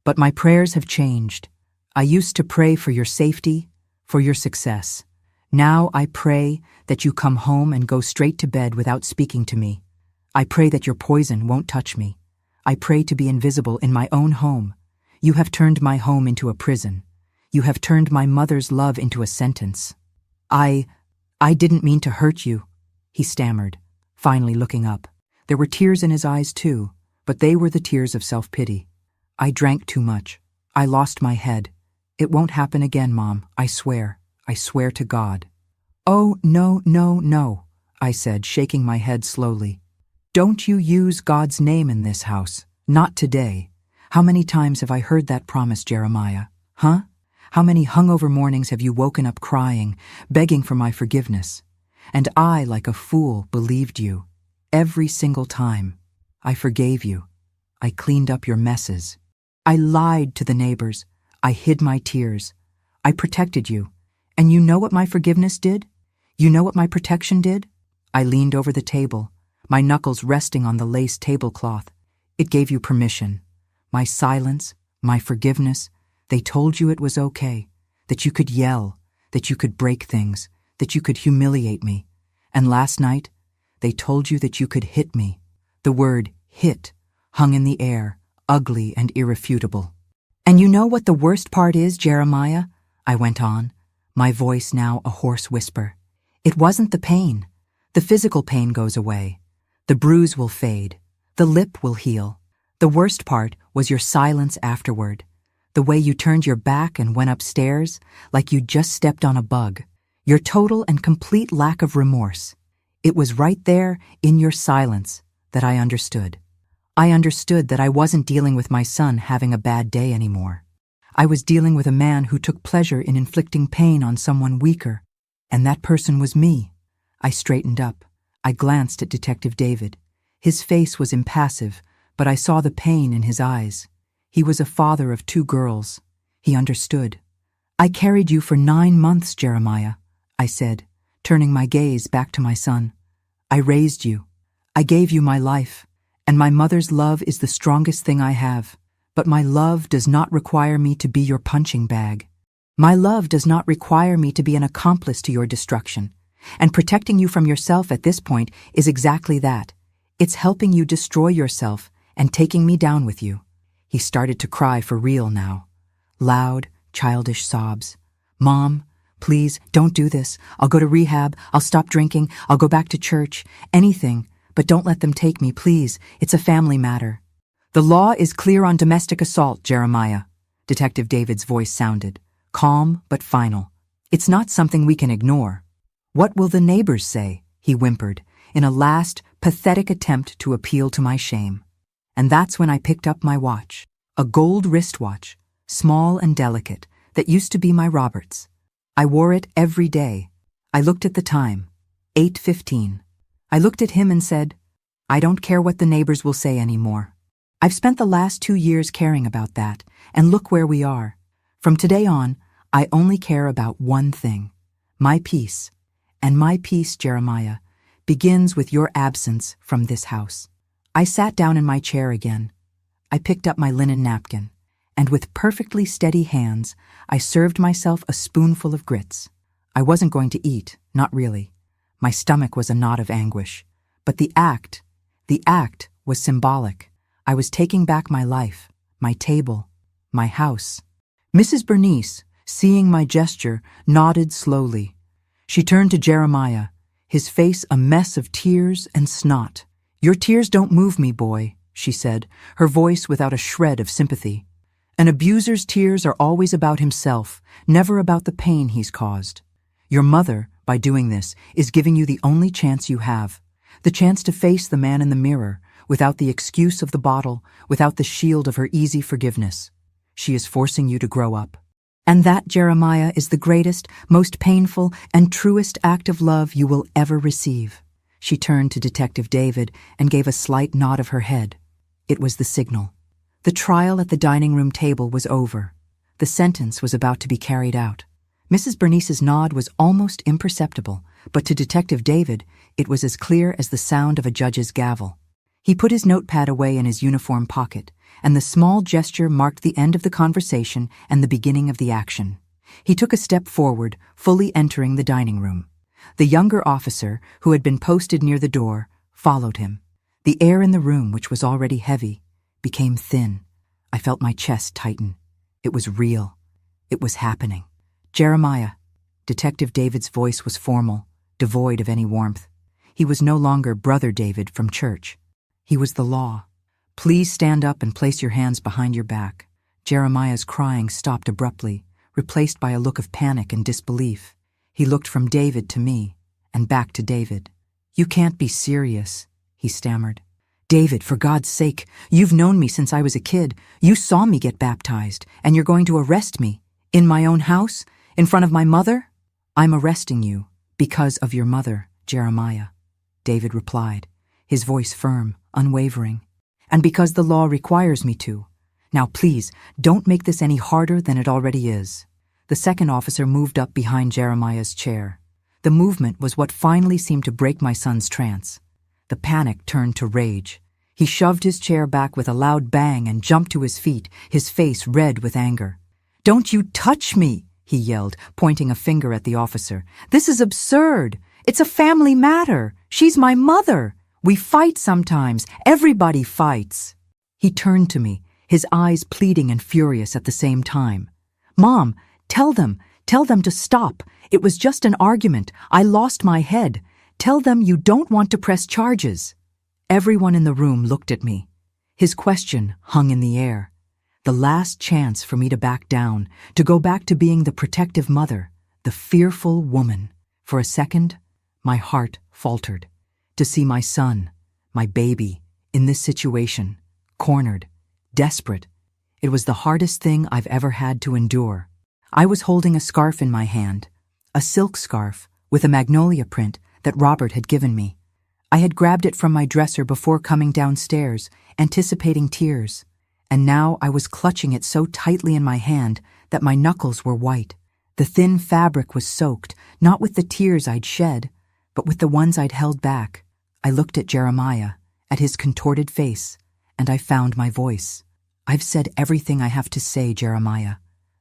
But my prayers have changed. I used to pray for your safety, for your success. Now I pray that you come home and go straight to bed without speaking to me. I pray that your poison won't touch me. I pray to be invisible in my own home. You have turned my home into a prison. You have turned my mother's love into a sentence. I didn't mean to hurt you," he stammered, finally looking up. There were tears in his eyes too, but they were the tears of self-pity. "I drank too much. I lost my head. It won't happen again, Mom, I swear. I swear to God." "Oh, no, no, no," I said, shaking my head slowly. "Don't you use God's name in this house. Not today. How many times have I heard that promise, Jeremiah? Huh? How many hungover mornings have you woken up crying, begging for my forgiveness? And I, like a fool, believed you. Every single time. I forgave you. I cleaned up your messes. I lied to the neighbors. I hid my tears. I protected you. And you know what my forgiveness did? You know what my protection did? I leaned over the table, my knuckles resting on the lace tablecloth. It gave you permission. My silence, my forgiveness, they told you it was okay, that you could yell, that you could break things, that you could humiliate me. And last night, they told you that you could hit me. The word hit hung in the air, ugly and irrefutable. "And you know what the worst part is, Jeremiah?" I went on, my voice now a hoarse whisper. "It wasn't the pain. The physical pain goes away. The bruise will fade. The lip will heal. The worst part was your silence afterward. The way you turned your back and went upstairs like you'd just stepped on a bug. Your total and complete lack of remorse. It was right there in your silence that I understood. I understood that I wasn't dealing with my son having a bad day anymore. I was dealing with a man who took pleasure in inflicting pain on someone weaker, and that person was me." I straightened up. I glanced at Detective David. His face was impassive, but I saw the pain in his eyes. He was a father of 2 girls. He understood. "I carried you for 9 months, Jeremiah," I said, turning my gaze back to my son. "I raised you. I gave you my life, and my mother's love is the strongest thing I have. But my love does not require me to be your punching bag. My love does not require me to be an accomplice to your destruction. And protecting you from yourself at this point is exactly that. It's helping you destroy yourself and taking me down with you." He started to cry for real now. Loud, childish sobs. "Mom, please, don't do this. I'll go to rehab. I'll stop drinking. I'll go back to church. Anything. But don't let them take me, please. It's a family matter." "The law is clear on domestic assault, Jeremiah," Detective David's voice sounded, calm but final. "It's not something we can ignore." "What will the neighbors say?" he whimpered, in a last, pathetic attempt to appeal to my shame. And that's when I picked up my watch, a gold wristwatch, small and delicate, that used to be my Robert's. I wore it every day. I looked at the time, 8:15. I looked at him and said, "I don't care what the neighbors will say anymore. I've spent the last 2 years caring about that, and look where we are. From today on, I only care about one thing, my peace. And my peace, Jeremiah, begins with your absence from this house." I sat down in my chair again. I picked up my linen napkin, and with perfectly steady hands, I served myself a spoonful of grits. I wasn't going to eat, not really. My stomach was a knot of anguish. But the act was symbolic. I was taking back my life, my table, my house. Mrs. Bernice, seeing my gesture, nodded slowly. She turned to Jeremiah, his face a mess of tears and snot. "Your tears don't move me, boy," she said, her voice without a shred of sympathy. "An abuser's tears are always about himself, never about the pain he's caused. Your mother, by doing this, is giving you the only chance you have, the chance to face the man in the mirror, without the excuse of the bottle, without the shield of her easy forgiveness. She is forcing you to grow up. And that, Jeremiah, is the greatest, most painful, and truest act of love you will ever receive." She turned to Detective David and gave a slight nod of her head. It was the signal. The trial at the dining room table was over. The sentence was about to be carried out. Mrs. Bernice's nod was almost imperceptible, but to Detective David, it was as clear as the sound of a judge's gavel. He put his notepad away in his uniform pocket, and the small gesture marked the end of the conversation and the beginning of the action. He took a step forward, fully entering the dining room. The younger officer, who had been posted near the door, followed him. The air in the room, which was already heavy, became thin. I felt my chest tighten. It was real. It was happening. Jeremiah. Detective David's voice was formal, devoid of any warmth. He was no longer Brother David from church. He was the law. Please stand up and place your hands behind your back. Jeremiah's crying stopped abruptly, replaced by a look of panic and disbelief. He looked from David to me, and back to David. You can't be serious, he stammered. David, for God's sake, you've known me since I was a kid. You saw me get baptized, and you're going to arrest me? In my own house? In front of my mother? I'm arresting you because of your mother, Jeremiah, David replied, his voice firm, unwavering. And because the law requires me to. Now please, don't make this any harder than it already is. The second officer moved up behind Jeremiah's chair. The movement was what finally seemed to break my son's trance. The panic turned to rage. He shoved his chair back with a loud bang and jumped to his feet, his face red with anger. Don't you touch me, he yelled, pointing a finger at the officer. This is absurd. It's a family matter. She's my mother. We fight sometimes. Everybody fights. He turned to me, his eyes pleading and furious at the same time. Mom, tell them to stop. It was just an argument. I lost my head. Tell them you don't want to press charges. Everyone in the room looked at me. His question hung in the air. The last chance for me to back down, to go back to being the protective mother, the fearful woman. For a second, my heart faltered. To see my son, my baby, in this situation, cornered, desperate. It was the hardest thing I've ever had to endure. I was holding a scarf in my hand, a silk scarf with a magnolia print that Robert had given me. I had grabbed it from my dresser before coming downstairs, anticipating tears, and now I was clutching it so tightly in my hand that my knuckles were white. The thin fabric was soaked, not with the tears I'd shed, but with the ones I'd held back. I looked at Jeremiah, at his contorted face, and I found my voice. I've said everything I have to say, Jeremiah.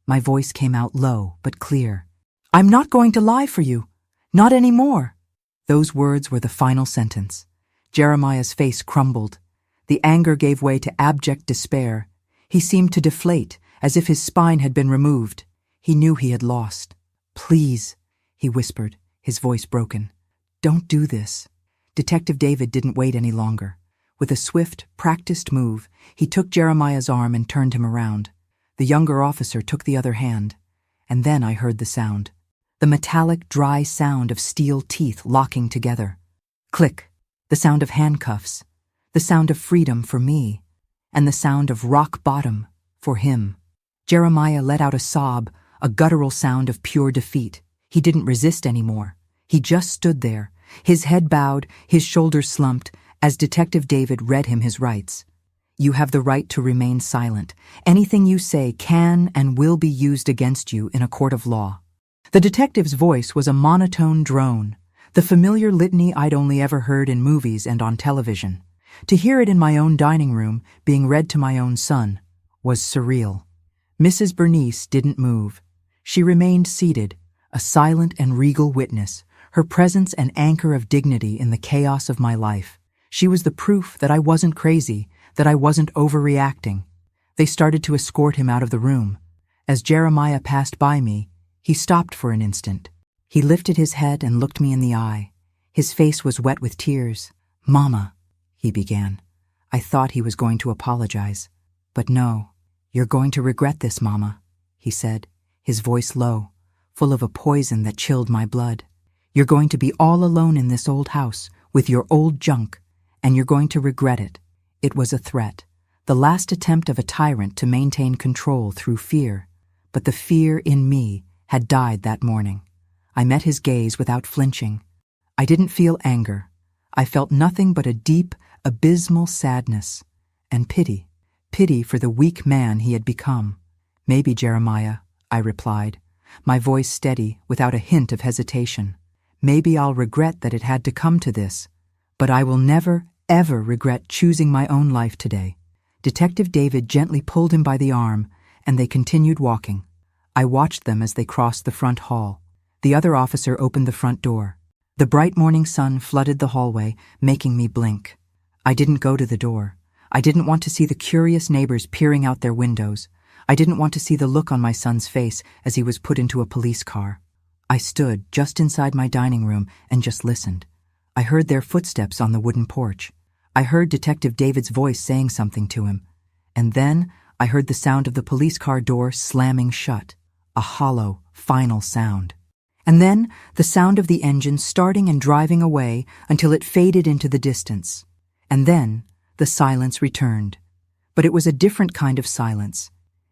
My voice came out low but clear. I'm not going to lie for you. Not anymore. Those words were the final sentence. Jeremiah's face crumbled. The anger gave way to abject despair. He seemed to deflate, as if his spine had been removed. He knew he had lost. Please, he whispered, his voice broken. Don't do this. Detective David didn't wait any longer. With a swift, practiced move, he took Jeremiah's arm and turned him around. The younger officer took the other hand. And then I heard the sound. The metallic, dry sound of steel teeth locking together. Click. The sound of handcuffs. The sound of freedom for me. And the sound of rock bottom for him. Jeremiah let out a sob, a guttural sound of pure defeat. He didn't resist anymore. He just stood there, his head bowed, his shoulders slumped, as Detective David read him his rights. You have the right to remain silent. Anything you say can and will be used against you in a court of law. The detective's voice was a monotone drone, the familiar litany I'd only ever heard in movies and on television. To hear it in my own dining room, being read to my own son, was surreal. Mrs. Bernice didn't move. She remained seated, a silent and regal witness, her presence an anchor of dignity in the chaos of my life. She was the proof that I wasn't crazy, that I wasn't overreacting. They started to escort him out of the room. As Jeremiah passed by me, he stopped for an instant. He lifted his head and looked me in the eye. His face was wet with tears. Mama, he began. I thought he was going to apologize. But no, you're going to regret this, Mama, he said, his voice low, full of a poison that chilled my blood. You're going to be all alone in this old house, with your old junk, and you're going to regret it. It was a threat, the last attempt of a tyrant to maintain control through fear. But the fear in me had died that morning. I met his gaze without flinching. I didn't feel anger. I felt nothing but a deep, abysmal sadness and pity. Pity for the weak man he had become. Maybe, Jeremiah, I replied, my voice steady, without a hint of hesitation. Maybe I'll regret that it had to come to this, but I will never, ever regret choosing my own life today. Detective David gently pulled him by the arm, and they continued walking. I watched them as they crossed the front hall. The other officer opened the front door. The bright morning sun flooded the hallway, making me blink. I didn't go to the door. I didn't want to see the curious neighbors peering out their windows. I didn't want to see the look on my son's face as he was put into a police car. I stood just inside my dining room and just listened. I heard their footsteps on the wooden porch. I heard Detective David's voice saying something to him. And then I heard the sound of the police car door slamming shut, a hollow, final sound. And then the sound of the engine starting and driving away until it faded into the distance. And then the silence returned. But it was a different kind of silence.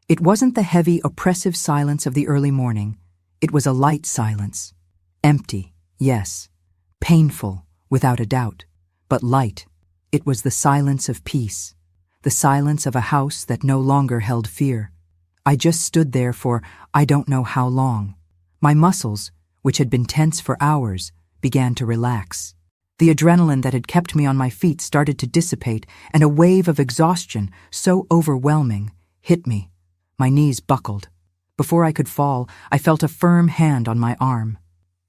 It wasn't the heavy, oppressive silence of the early morning. It was a light silence. Empty, yes. Painful, without a doubt. But light. It was the silence of peace. The silence of a house that no longer held fear. I just stood there for I don't know how long. My muscles, which had been tense for hours, began to relax. The adrenaline that had kept me on my feet started to dissipate, and a wave of exhaustion, so overwhelming, hit me. My knees buckled. Before I could fall, I felt a firm hand on my arm.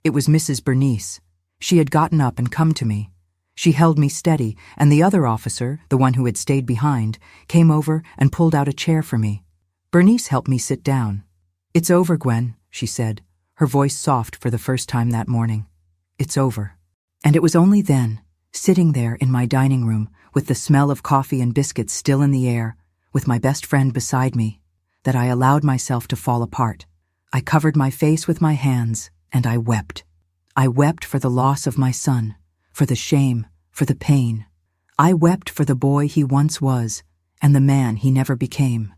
It was Mrs. Bernice. She had gotten up and come to me. She held me steady, and the other officer, the one who had stayed behind, came over and pulled out a chair for me. Bernice helped me sit down. "It's over, Gwen," she said, her voice soft for the first time that morning. "It's over." And it was only then, sitting there in my dining room, with the smell of coffee and biscuits still in the air, with my best friend beside me, that I allowed myself to fall apart. I covered my face with my hands, and I wept. I wept for the loss of my son, for the shame, for the pain. I wept for the boy he once was, and the man he never became.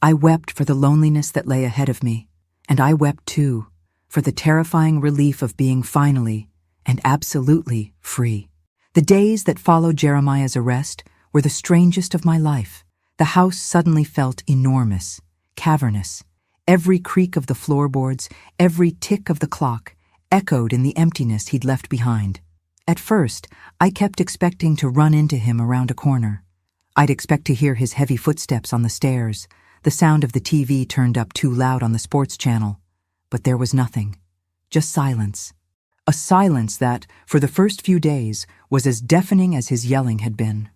I wept for the loneliness that lay ahead of me, and I wept too, for the terrifying relief of being finally, and absolutely, free. The days that followed Jeremiah's arrest were the strangest of my life. The house suddenly felt enormous, cavernous. Every creak of the floorboards, every tick of the clock, echoed in the emptiness he'd left behind. At first, I kept expecting to run into him around a corner. I'd expect to hear his heavy footsteps on the stairs, the sound of the TV turned up too loud on the sports channel. But there was nothing. Just silence. A silence that, for the first few days, was as deafening as his yelling had been.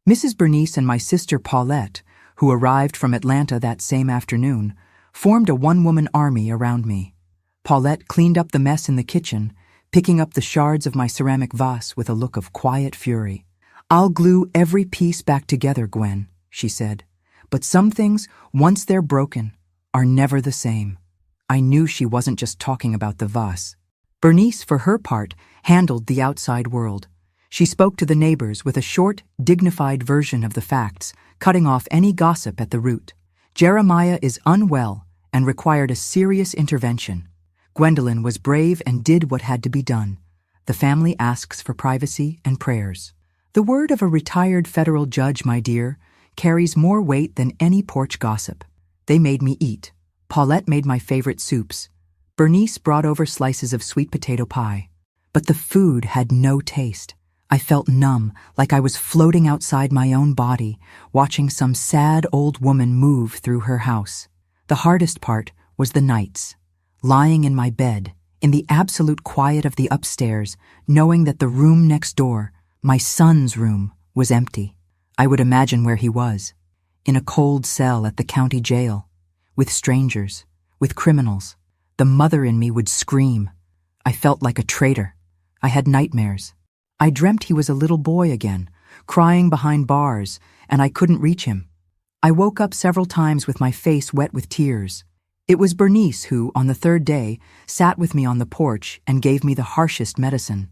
Mrs. Bernice and my sister Paulette, who arrived from Atlanta that same afternoon, formed a one-woman army around me. Paulette cleaned up the mess in the kitchen, picking up the shards of my ceramic vase with a look of quiet fury. "I'll glue every piece back together, Gwen," she said. "But some things, once they're broken, are never the same." I knew she wasn't just talking about the vase. Bernice, for her part, handled the outside world. She spoke to the neighbors with a short, dignified version of the facts, cutting off any gossip at the root. Jeremiah is unwell and required a serious intervention. Gwendolyn was brave and did what had to be done. The family asks for privacy and prayers. The word of a retired federal judge, my dear, carries more weight than any porch gossip. They made me eat. Paulette made my favorite soups. Bernice brought over slices of sweet potato pie. But the food had no taste. I felt numb, like I was floating outside my own body, watching some sad old woman move through her house. The hardest part was the nights. Lying in my bed, in the absolute quiet of the upstairs, knowing that the room next door, my son's room, was empty. I would imagine where he was. In a cold cell at the county jail. With strangers. With criminals. The mother in me would scream. I felt like a traitor. I had nightmares. I dreamt he was a little boy again, crying behind bars, and I couldn't reach him. I woke up several times with my face wet with tears. It was Bernice who, on the third day, sat with me on the porch and gave me the harshest medicine.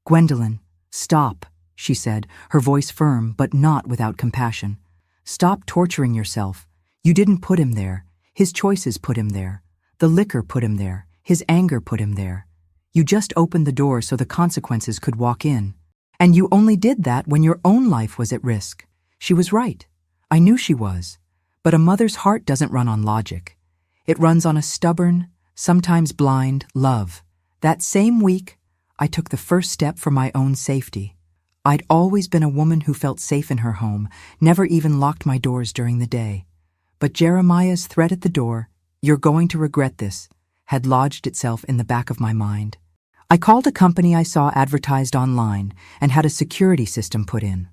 "Gwendolyn, stop," she said, her voice firm but not without compassion. "Stop torturing yourself. You didn't put him there. His choices put him there. The liquor put him there. His anger put him there. You just opened the door so the consequences could walk in. And you only did that when your own life was at risk." She was right. I knew she was. But a mother's heart doesn't run on logic. It runs on a stubborn, sometimes blind, love. That same week, I took the first step for my own safety. I'd always been a woman who felt safe in her home, never even locked my doors during the day. But Jeremiah's threat at the door, "You're going to regret this," had lodged itself in the back of my mind. I called a company I saw advertised online and had a security system put in.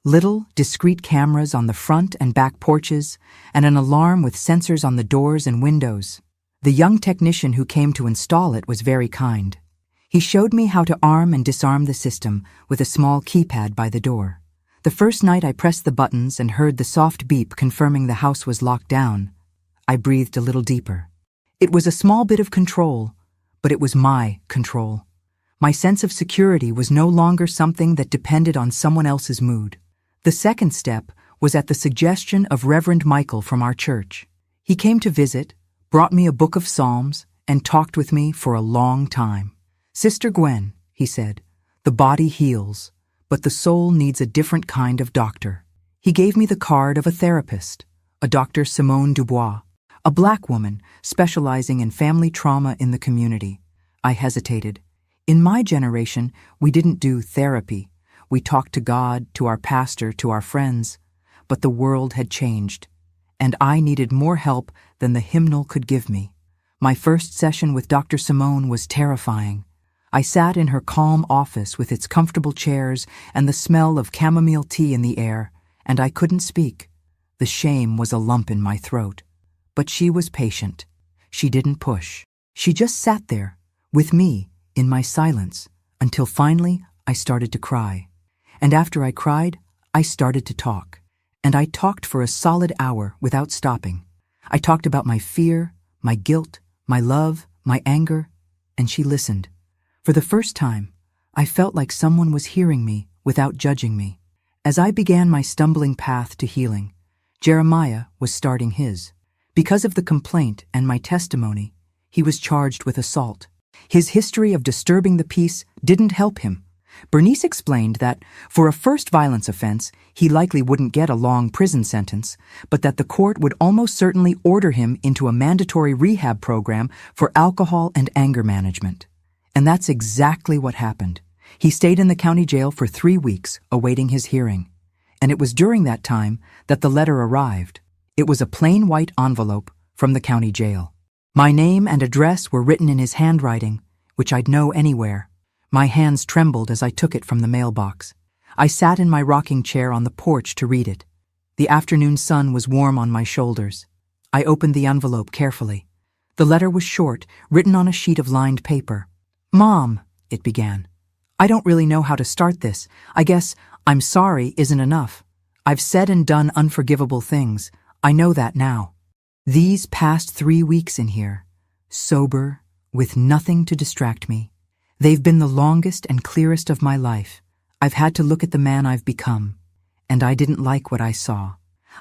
Little, discreet cameras on the front and back porches, and an alarm with sensors on the doors and windows. The young technician who came to install it was very kind. He showed me how to arm and disarm the system with a small keypad by the door. The first night I pressed the buttons and heard the soft beep confirming the house was locked down. I breathed a little deeper. It was a small bit of control, but it was my control. My sense of security was no longer something that depended on someone else's mood. The second step was at the suggestion of Reverend Michael from our church. He came to visit, brought me a book of Psalms, and talked with me for a long time. "Sister Gwen," he said, "the body heals, but the soul needs a different kind of doctor." He gave me the card of a therapist, a Dr. Simone Dubois, a black woman specializing in family trauma in the community. I hesitated. In my generation, we didn't do therapy. We talked to God, to our pastor, to our friends. But the world had changed, and I needed more help than the hymnal could give me. My first session with Dr. Simone was terrifying. I sat in her calm office with its comfortable chairs and the smell of chamomile tea in the air, and I couldn't speak. The shame was a lump in my throat. But she was patient. She didn't push. She just sat there, with me, in my silence, until finally I started to cry. And after I cried, I started to talk. And I talked for a solid hour without stopping. I talked about my fear, my guilt, my love, my anger, and she listened. For the first time, I felt like someone was hearing me without judging me. As I began my stumbling path to healing, Jeremiah was starting his. Because of the complaint and my testimony, he was charged with assault. His history of disturbing the peace didn't help him. Bernice explained that, for a first violence offense, he likely wouldn't get a long prison sentence, but that the court would almost certainly order him into a mandatory rehab program for alcohol and anger management. And that's exactly what happened. He stayed in the county jail for 3 weeks, awaiting his hearing. And it was during that time that the letter arrived. It was a plain white envelope from the county jail. My name and address were written in his handwriting, which I'd know anywhere. My hands trembled as I took it from the mailbox. I sat in my rocking chair on the porch to read it. The afternoon sun was warm on my shoulders. I opened the envelope carefully. The letter was short, written on a sheet of lined paper. "Mom," it began, "I don't really know how to start this. I guess 'I'm sorry' isn't enough. I've said and done unforgivable things. I know that now. These past 3 weeks in here, sober, with nothing to distract me, they've been the longest and clearest of my life. I've had to look at the man I've become, and I didn't like what I saw.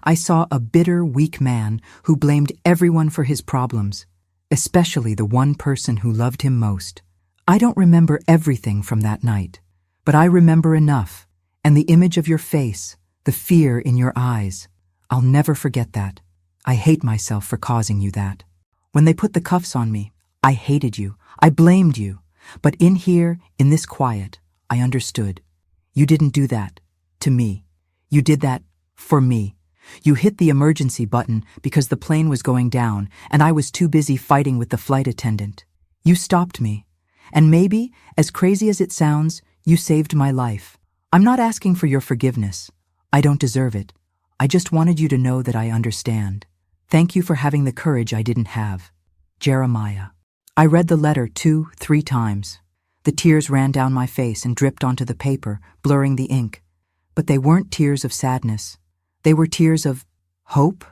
I saw a bitter, weak man who blamed everyone for his problems, especially the one person who loved him most. I don't remember everything from that night, but I remember enough, and the image of your face, the fear in your eyes. I'll never forget that. I hate myself for causing you that. When they put the cuffs on me, I hated you. I blamed you. But in here, in this quiet, I understood. You didn't do that to me. You did that for me. You hit the emergency button because the plane was going down and I was too busy fighting with the flight attendant. You stopped me. And maybe, as crazy as it sounds, you saved my life. I'm not asking for your forgiveness. I don't deserve it. I just wanted you to know that I understand. Thank you for having the courage I didn't have. Jeremiah. I read the letter 2-3 times. The tears ran down my face and dripped onto the paper, blurring the ink. But they weren't tears of sadness. They were tears of hope?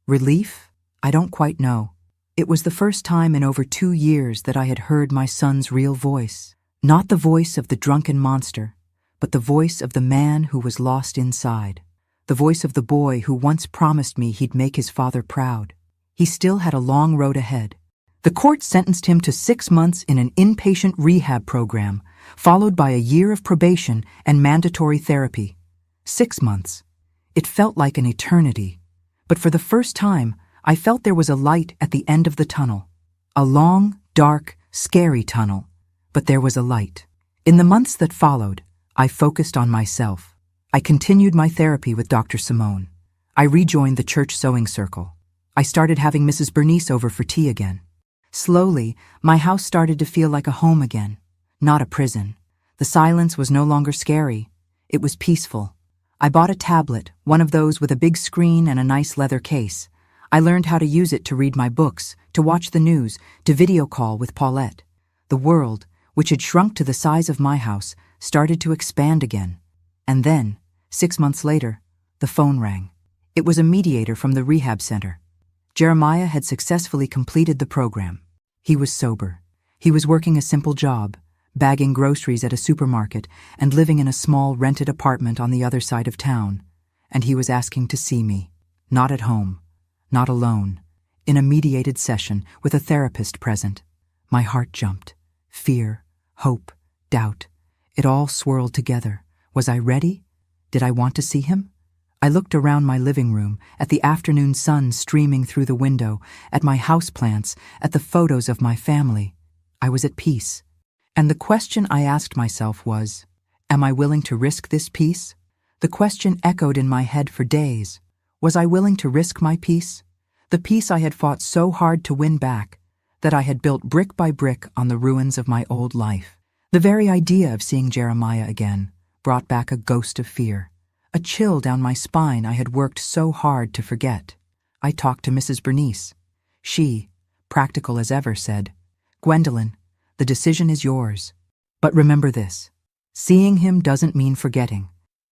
Relief? I don't quite know. It was the first time in over 2 years that I had heard my son's real voice. Not the voice of the drunken monster, but the voice of the man who was lost inside. The voice of the boy who once promised me he'd make his father proud. He still had a long road ahead. The court sentenced him to 6 months in an inpatient rehab program, followed by a year of probation and mandatory therapy. 6 months. It felt like an eternity. But for the first time, I felt there was a light at the end of the tunnel. A long, dark, scary tunnel. But there was a light. In the months that followed, I focused on myself. I continued my therapy with Dr. Simone. I rejoined the church sewing circle. I started having Mrs. Bernice over for tea again. Slowly, my house started to feel like a home again, not a prison. The silence was no longer scary. It was peaceful. I bought a tablet, one of those with a big screen and a nice leather case. I learned how to use it to read my books, to watch the news, to video call with Paulette. The world, which had shrunk to the size of my house, started to expand again. And then, 6 months later, the phone rang. It was a mediator from the rehab center. Jeremiah had successfully completed the program. He was sober. He was working a simple job, bagging groceries at a supermarket and living in a small rented apartment on the other side of town. And he was asking to see me, not at home, not alone, in a mediated session with a therapist present. My heart jumped. Fear, hope, doubt. It all swirled together. Was I ready? Did I want to see him? I looked around my living room, at the afternoon sun streaming through the window, at my houseplants, at the photos of my family. I was at peace. And the question I asked myself was, am I willing to risk this peace? The question echoed in my head for days. Was I willing to risk my peace? The peace I had fought so hard to win back, that I had built brick by brick on the ruins of my old life. The very idea of seeing Jeremiah again brought back a ghost of fear. A chill down my spine I had worked so hard to forget. I talked to Mrs. Bernice. She, practical as ever, said, "Gwendolyn, the decision is yours. But remember this. Seeing him doesn't mean forgetting.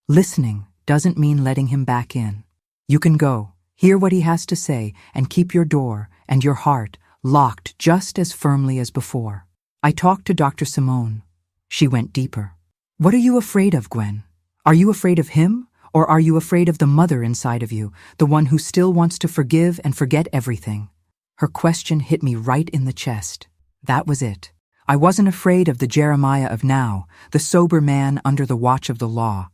Listening doesn't mean letting him back in. You can go, hear what he has to say, and keep your door and your heart locked just as firmly as before." I talked to Dr. Simone. She went deeper. "What are you afraid of, Gwen? Are you afraid of him? Or are you afraid of the mother inside of you, the one who still wants to forgive and forget everything?" Her question hit me right in the chest. That was it. I wasn't afraid of the Jeremiah of now, the sober man under the watch of the law.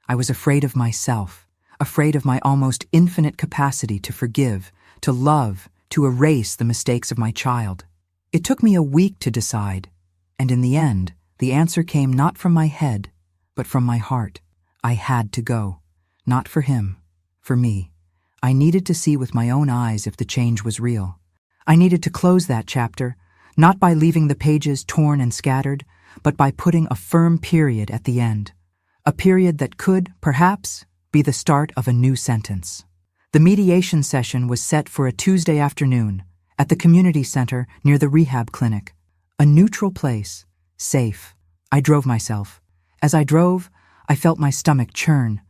I was afraid of myself, afraid of my almost infinite capacity to forgive, to love, to erase the mistakes of my child. It took me a week to decide, and in the end, the answer came not from my head, but from my heart. I had to go. Not for him, for me. I needed to see with my own eyes if the change was real. I needed to close that chapter, not by leaving the pages torn and scattered, but by putting a firm period at the end. A period that could, perhaps, be the start of a new sentence. The mediation session was set for a Tuesday afternoon at the community center near the rehab clinic. A neutral place, safe. I drove myself. As I drove, I felt my stomach churn.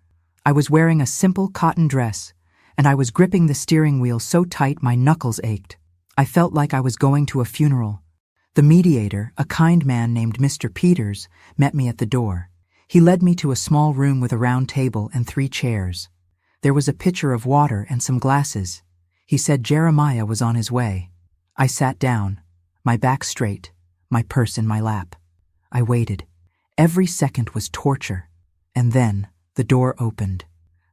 I was wearing a simple cotton dress, and I was gripping the steering wheel so tight my knuckles ached. I felt like I was going to a funeral. The mediator, a kind man named Mr. Peters, met me at the door. He led me to a small room with a round table and 3 chairs. There was a pitcher of water and some glasses. He said Jeremiah was on his way. I sat down, my back straight, my purse in my lap. I waited. Every second was torture. And then the door opened.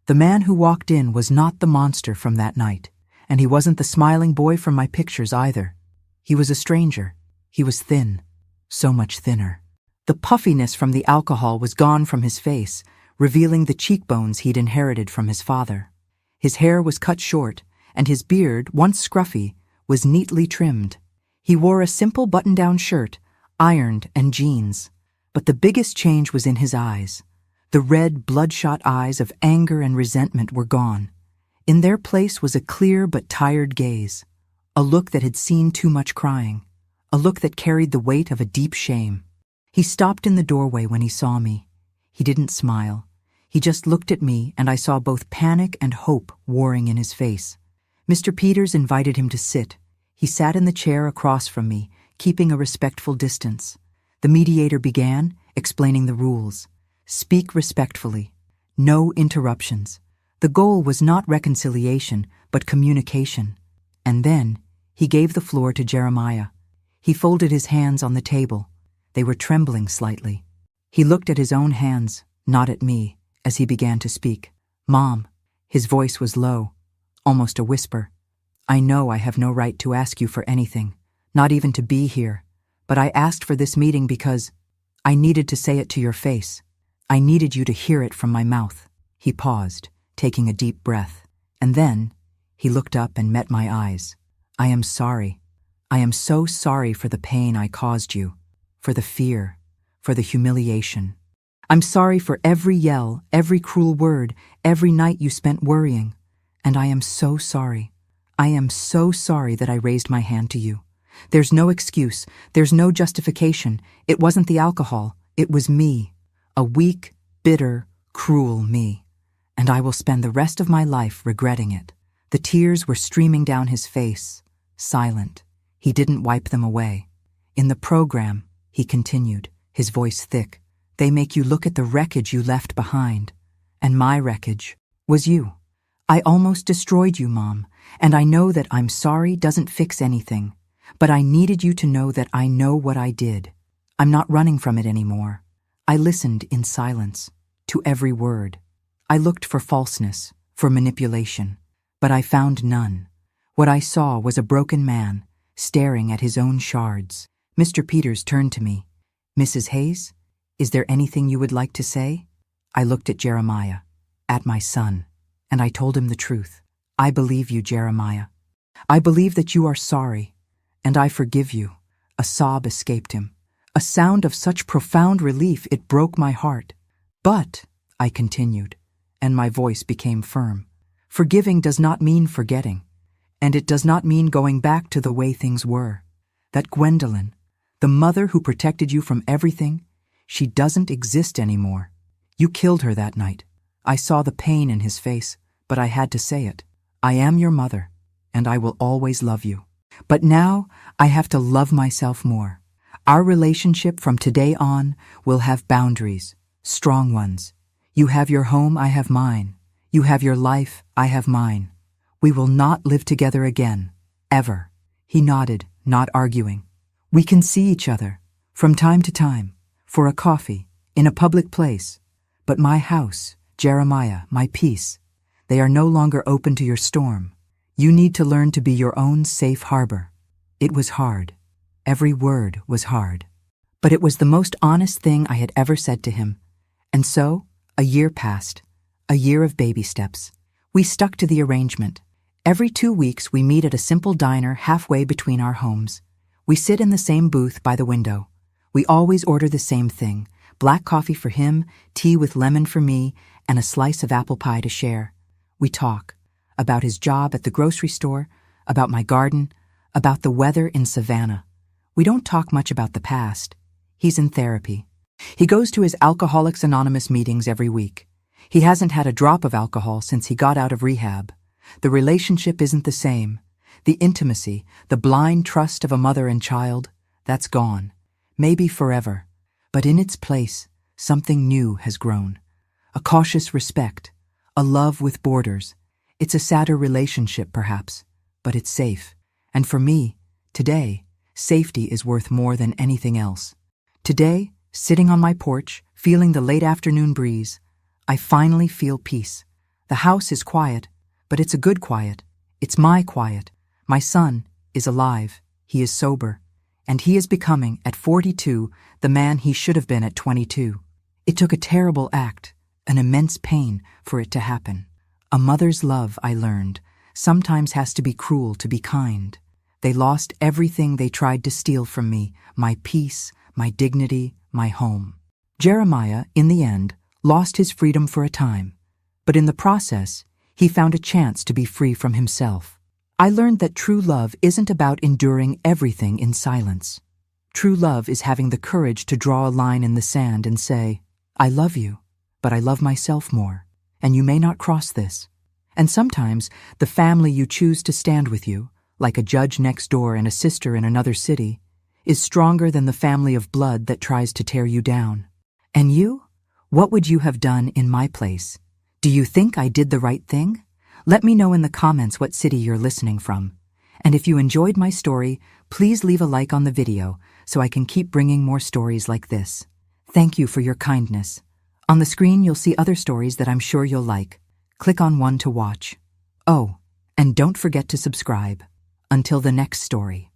The man who walked in was not the monster from that night, and he wasn't the smiling boy from my pictures either. He was a stranger. He was thin, so much thinner. The puffiness from the alcohol was gone from his face, revealing the cheekbones he'd inherited from his father. His hair was cut short, and his beard, once scruffy, was neatly trimmed. He wore a simple button-down shirt, ironed, and jeans. But the biggest change was in his eyes. The red, bloodshot eyes of anger and resentment were gone. In their place was a clear but tired gaze, a look that had seen too much crying, a look that carried the weight of a deep shame. He stopped in the doorway when he saw me. He didn't smile. He just looked at me, and I saw both panic and hope warring in his face. Mr. Peters invited him to sit. He sat in the chair across from me, keeping a respectful distance. The mediator began, explaining the rules. Speak respectfully. No interruptions. The goal was not reconciliation, but communication. And then, he gave the floor to Jeremiah. He folded his hands on the table. They were trembling slightly. He looked at his own hands, not at me, as he began to speak. "Mom," his voice was low, almost a whisper. "I know I have no right to ask you for anything, not even to be here, but I asked for this meeting because I needed to say it to your face. I needed you to hear it from my mouth." He paused, taking a deep breath, and then he looked up and met my eyes. "I am sorry. I am so sorry for the pain I caused you, for the fear, for the humiliation. I'm sorry for every yell, every cruel word, every night you spent worrying. And I am so sorry. I am so sorry that I raised my hand to you. There's no excuse. There's no justification. It wasn't the alcohol. It was me. A weak, bitter, cruel me. And I will spend the rest of my life regretting it. The tears were streaming down his face, silent. He didn't wipe them away. In the program, he continued, his voice thick, they make you look at the wreckage you left behind. And my wreckage was you. I almost destroyed you, Mom, and I know that I'm sorry doesn't fix anything. But I needed you to know that I know what I did. I'm not running from it anymore. I listened in silence to every word. I looked for falseness, for manipulation, but I found none. What I saw was a broken man, staring at his own shards. Mr. Peters turned to me. Mrs. Hayes, is there anything you would like to say? I looked at Jeremiah, at my son, and I told him the truth. I believe you, Jeremiah. I believe that you are sorry, and I forgive you. A sob escaped him, a sound of such profound relief it broke my heart. But, I continued, and my voice became firm, forgiving does not mean forgetting, and it does not mean going back to the way things were. That Gwendolyn, the mother who protected you from everything, she doesn't exist anymore. You killed her that night. I saw the pain in his face, but I had to say it. I am your mother, and I will always love you. But now I have to love myself more. Our relationship from today on will have boundaries, strong ones. You have your home, I have mine. You have your life, I have mine. We will not live together again, ever. He nodded, not arguing. We can see each other, from time to time, for a coffee, in a public place. But my house, Jeremiah, my peace, they are no longer open to your storm. You need to learn to be your own safe harbor. It was hard. Every word was hard. But it was the most honest thing I had ever said to him. And so, a year passed. A year of baby steps. We stuck to the arrangement. Every 2 weeks we meet at a simple diner halfway between our homes. We sit in the same booth by the window. We always order the same thing, black coffee for him, tea with lemon for me, and a slice of apple pie to share. We talk about his job at the grocery store, about my garden, about the weather in Savannah. We don't talk much about the past. He's in therapy. He goes to his Alcoholics Anonymous meetings every week. He hasn't had a drop of alcohol since he got out of rehab. The relationship isn't the same. The intimacy, the blind trust of a mother and child, that's gone. Maybe forever. But in its place, something new has grown. A cautious respect, a love with borders. It's a sadder relationship, perhaps, but it's safe. And for me, today, safety is worth more than anything else. Today, sitting on my porch, feeling the late afternoon breeze, I finally feel peace. The house is quiet, but it's a good quiet. It's my quiet. My son is alive. He is sober. And he is becoming, at 42, the man he should have been at 22. It took a terrible act, an immense pain, for it to happen. A mother's love, I learned, sometimes has to be cruel to be kind. They lost everything they tried to steal from me, my peace, my dignity, my home. Jeremiah, in the end, lost his freedom for a time, but in the process, he found a chance to be free from himself. I learned that true love isn't about enduring everything in silence. True love is having the courage to draw a line in the sand and say, I love you, but I love myself more, and you may not cross this. And sometimes the family you choose to stand with you, like a judge next door and a sister in another city, is stronger than the family of blood that tries to tear you down. And you? What would you have done in my place? Do you think I did the right thing? Let me know in the comments what city you're listening from. And if you enjoyed my story, please leave a like on the video so I can keep bringing more stories like this. Thank you for your kindness. On the screen, you'll see other stories that I'm sure you'll like. Click on one to watch. Oh, and don't forget to subscribe. Until the next story.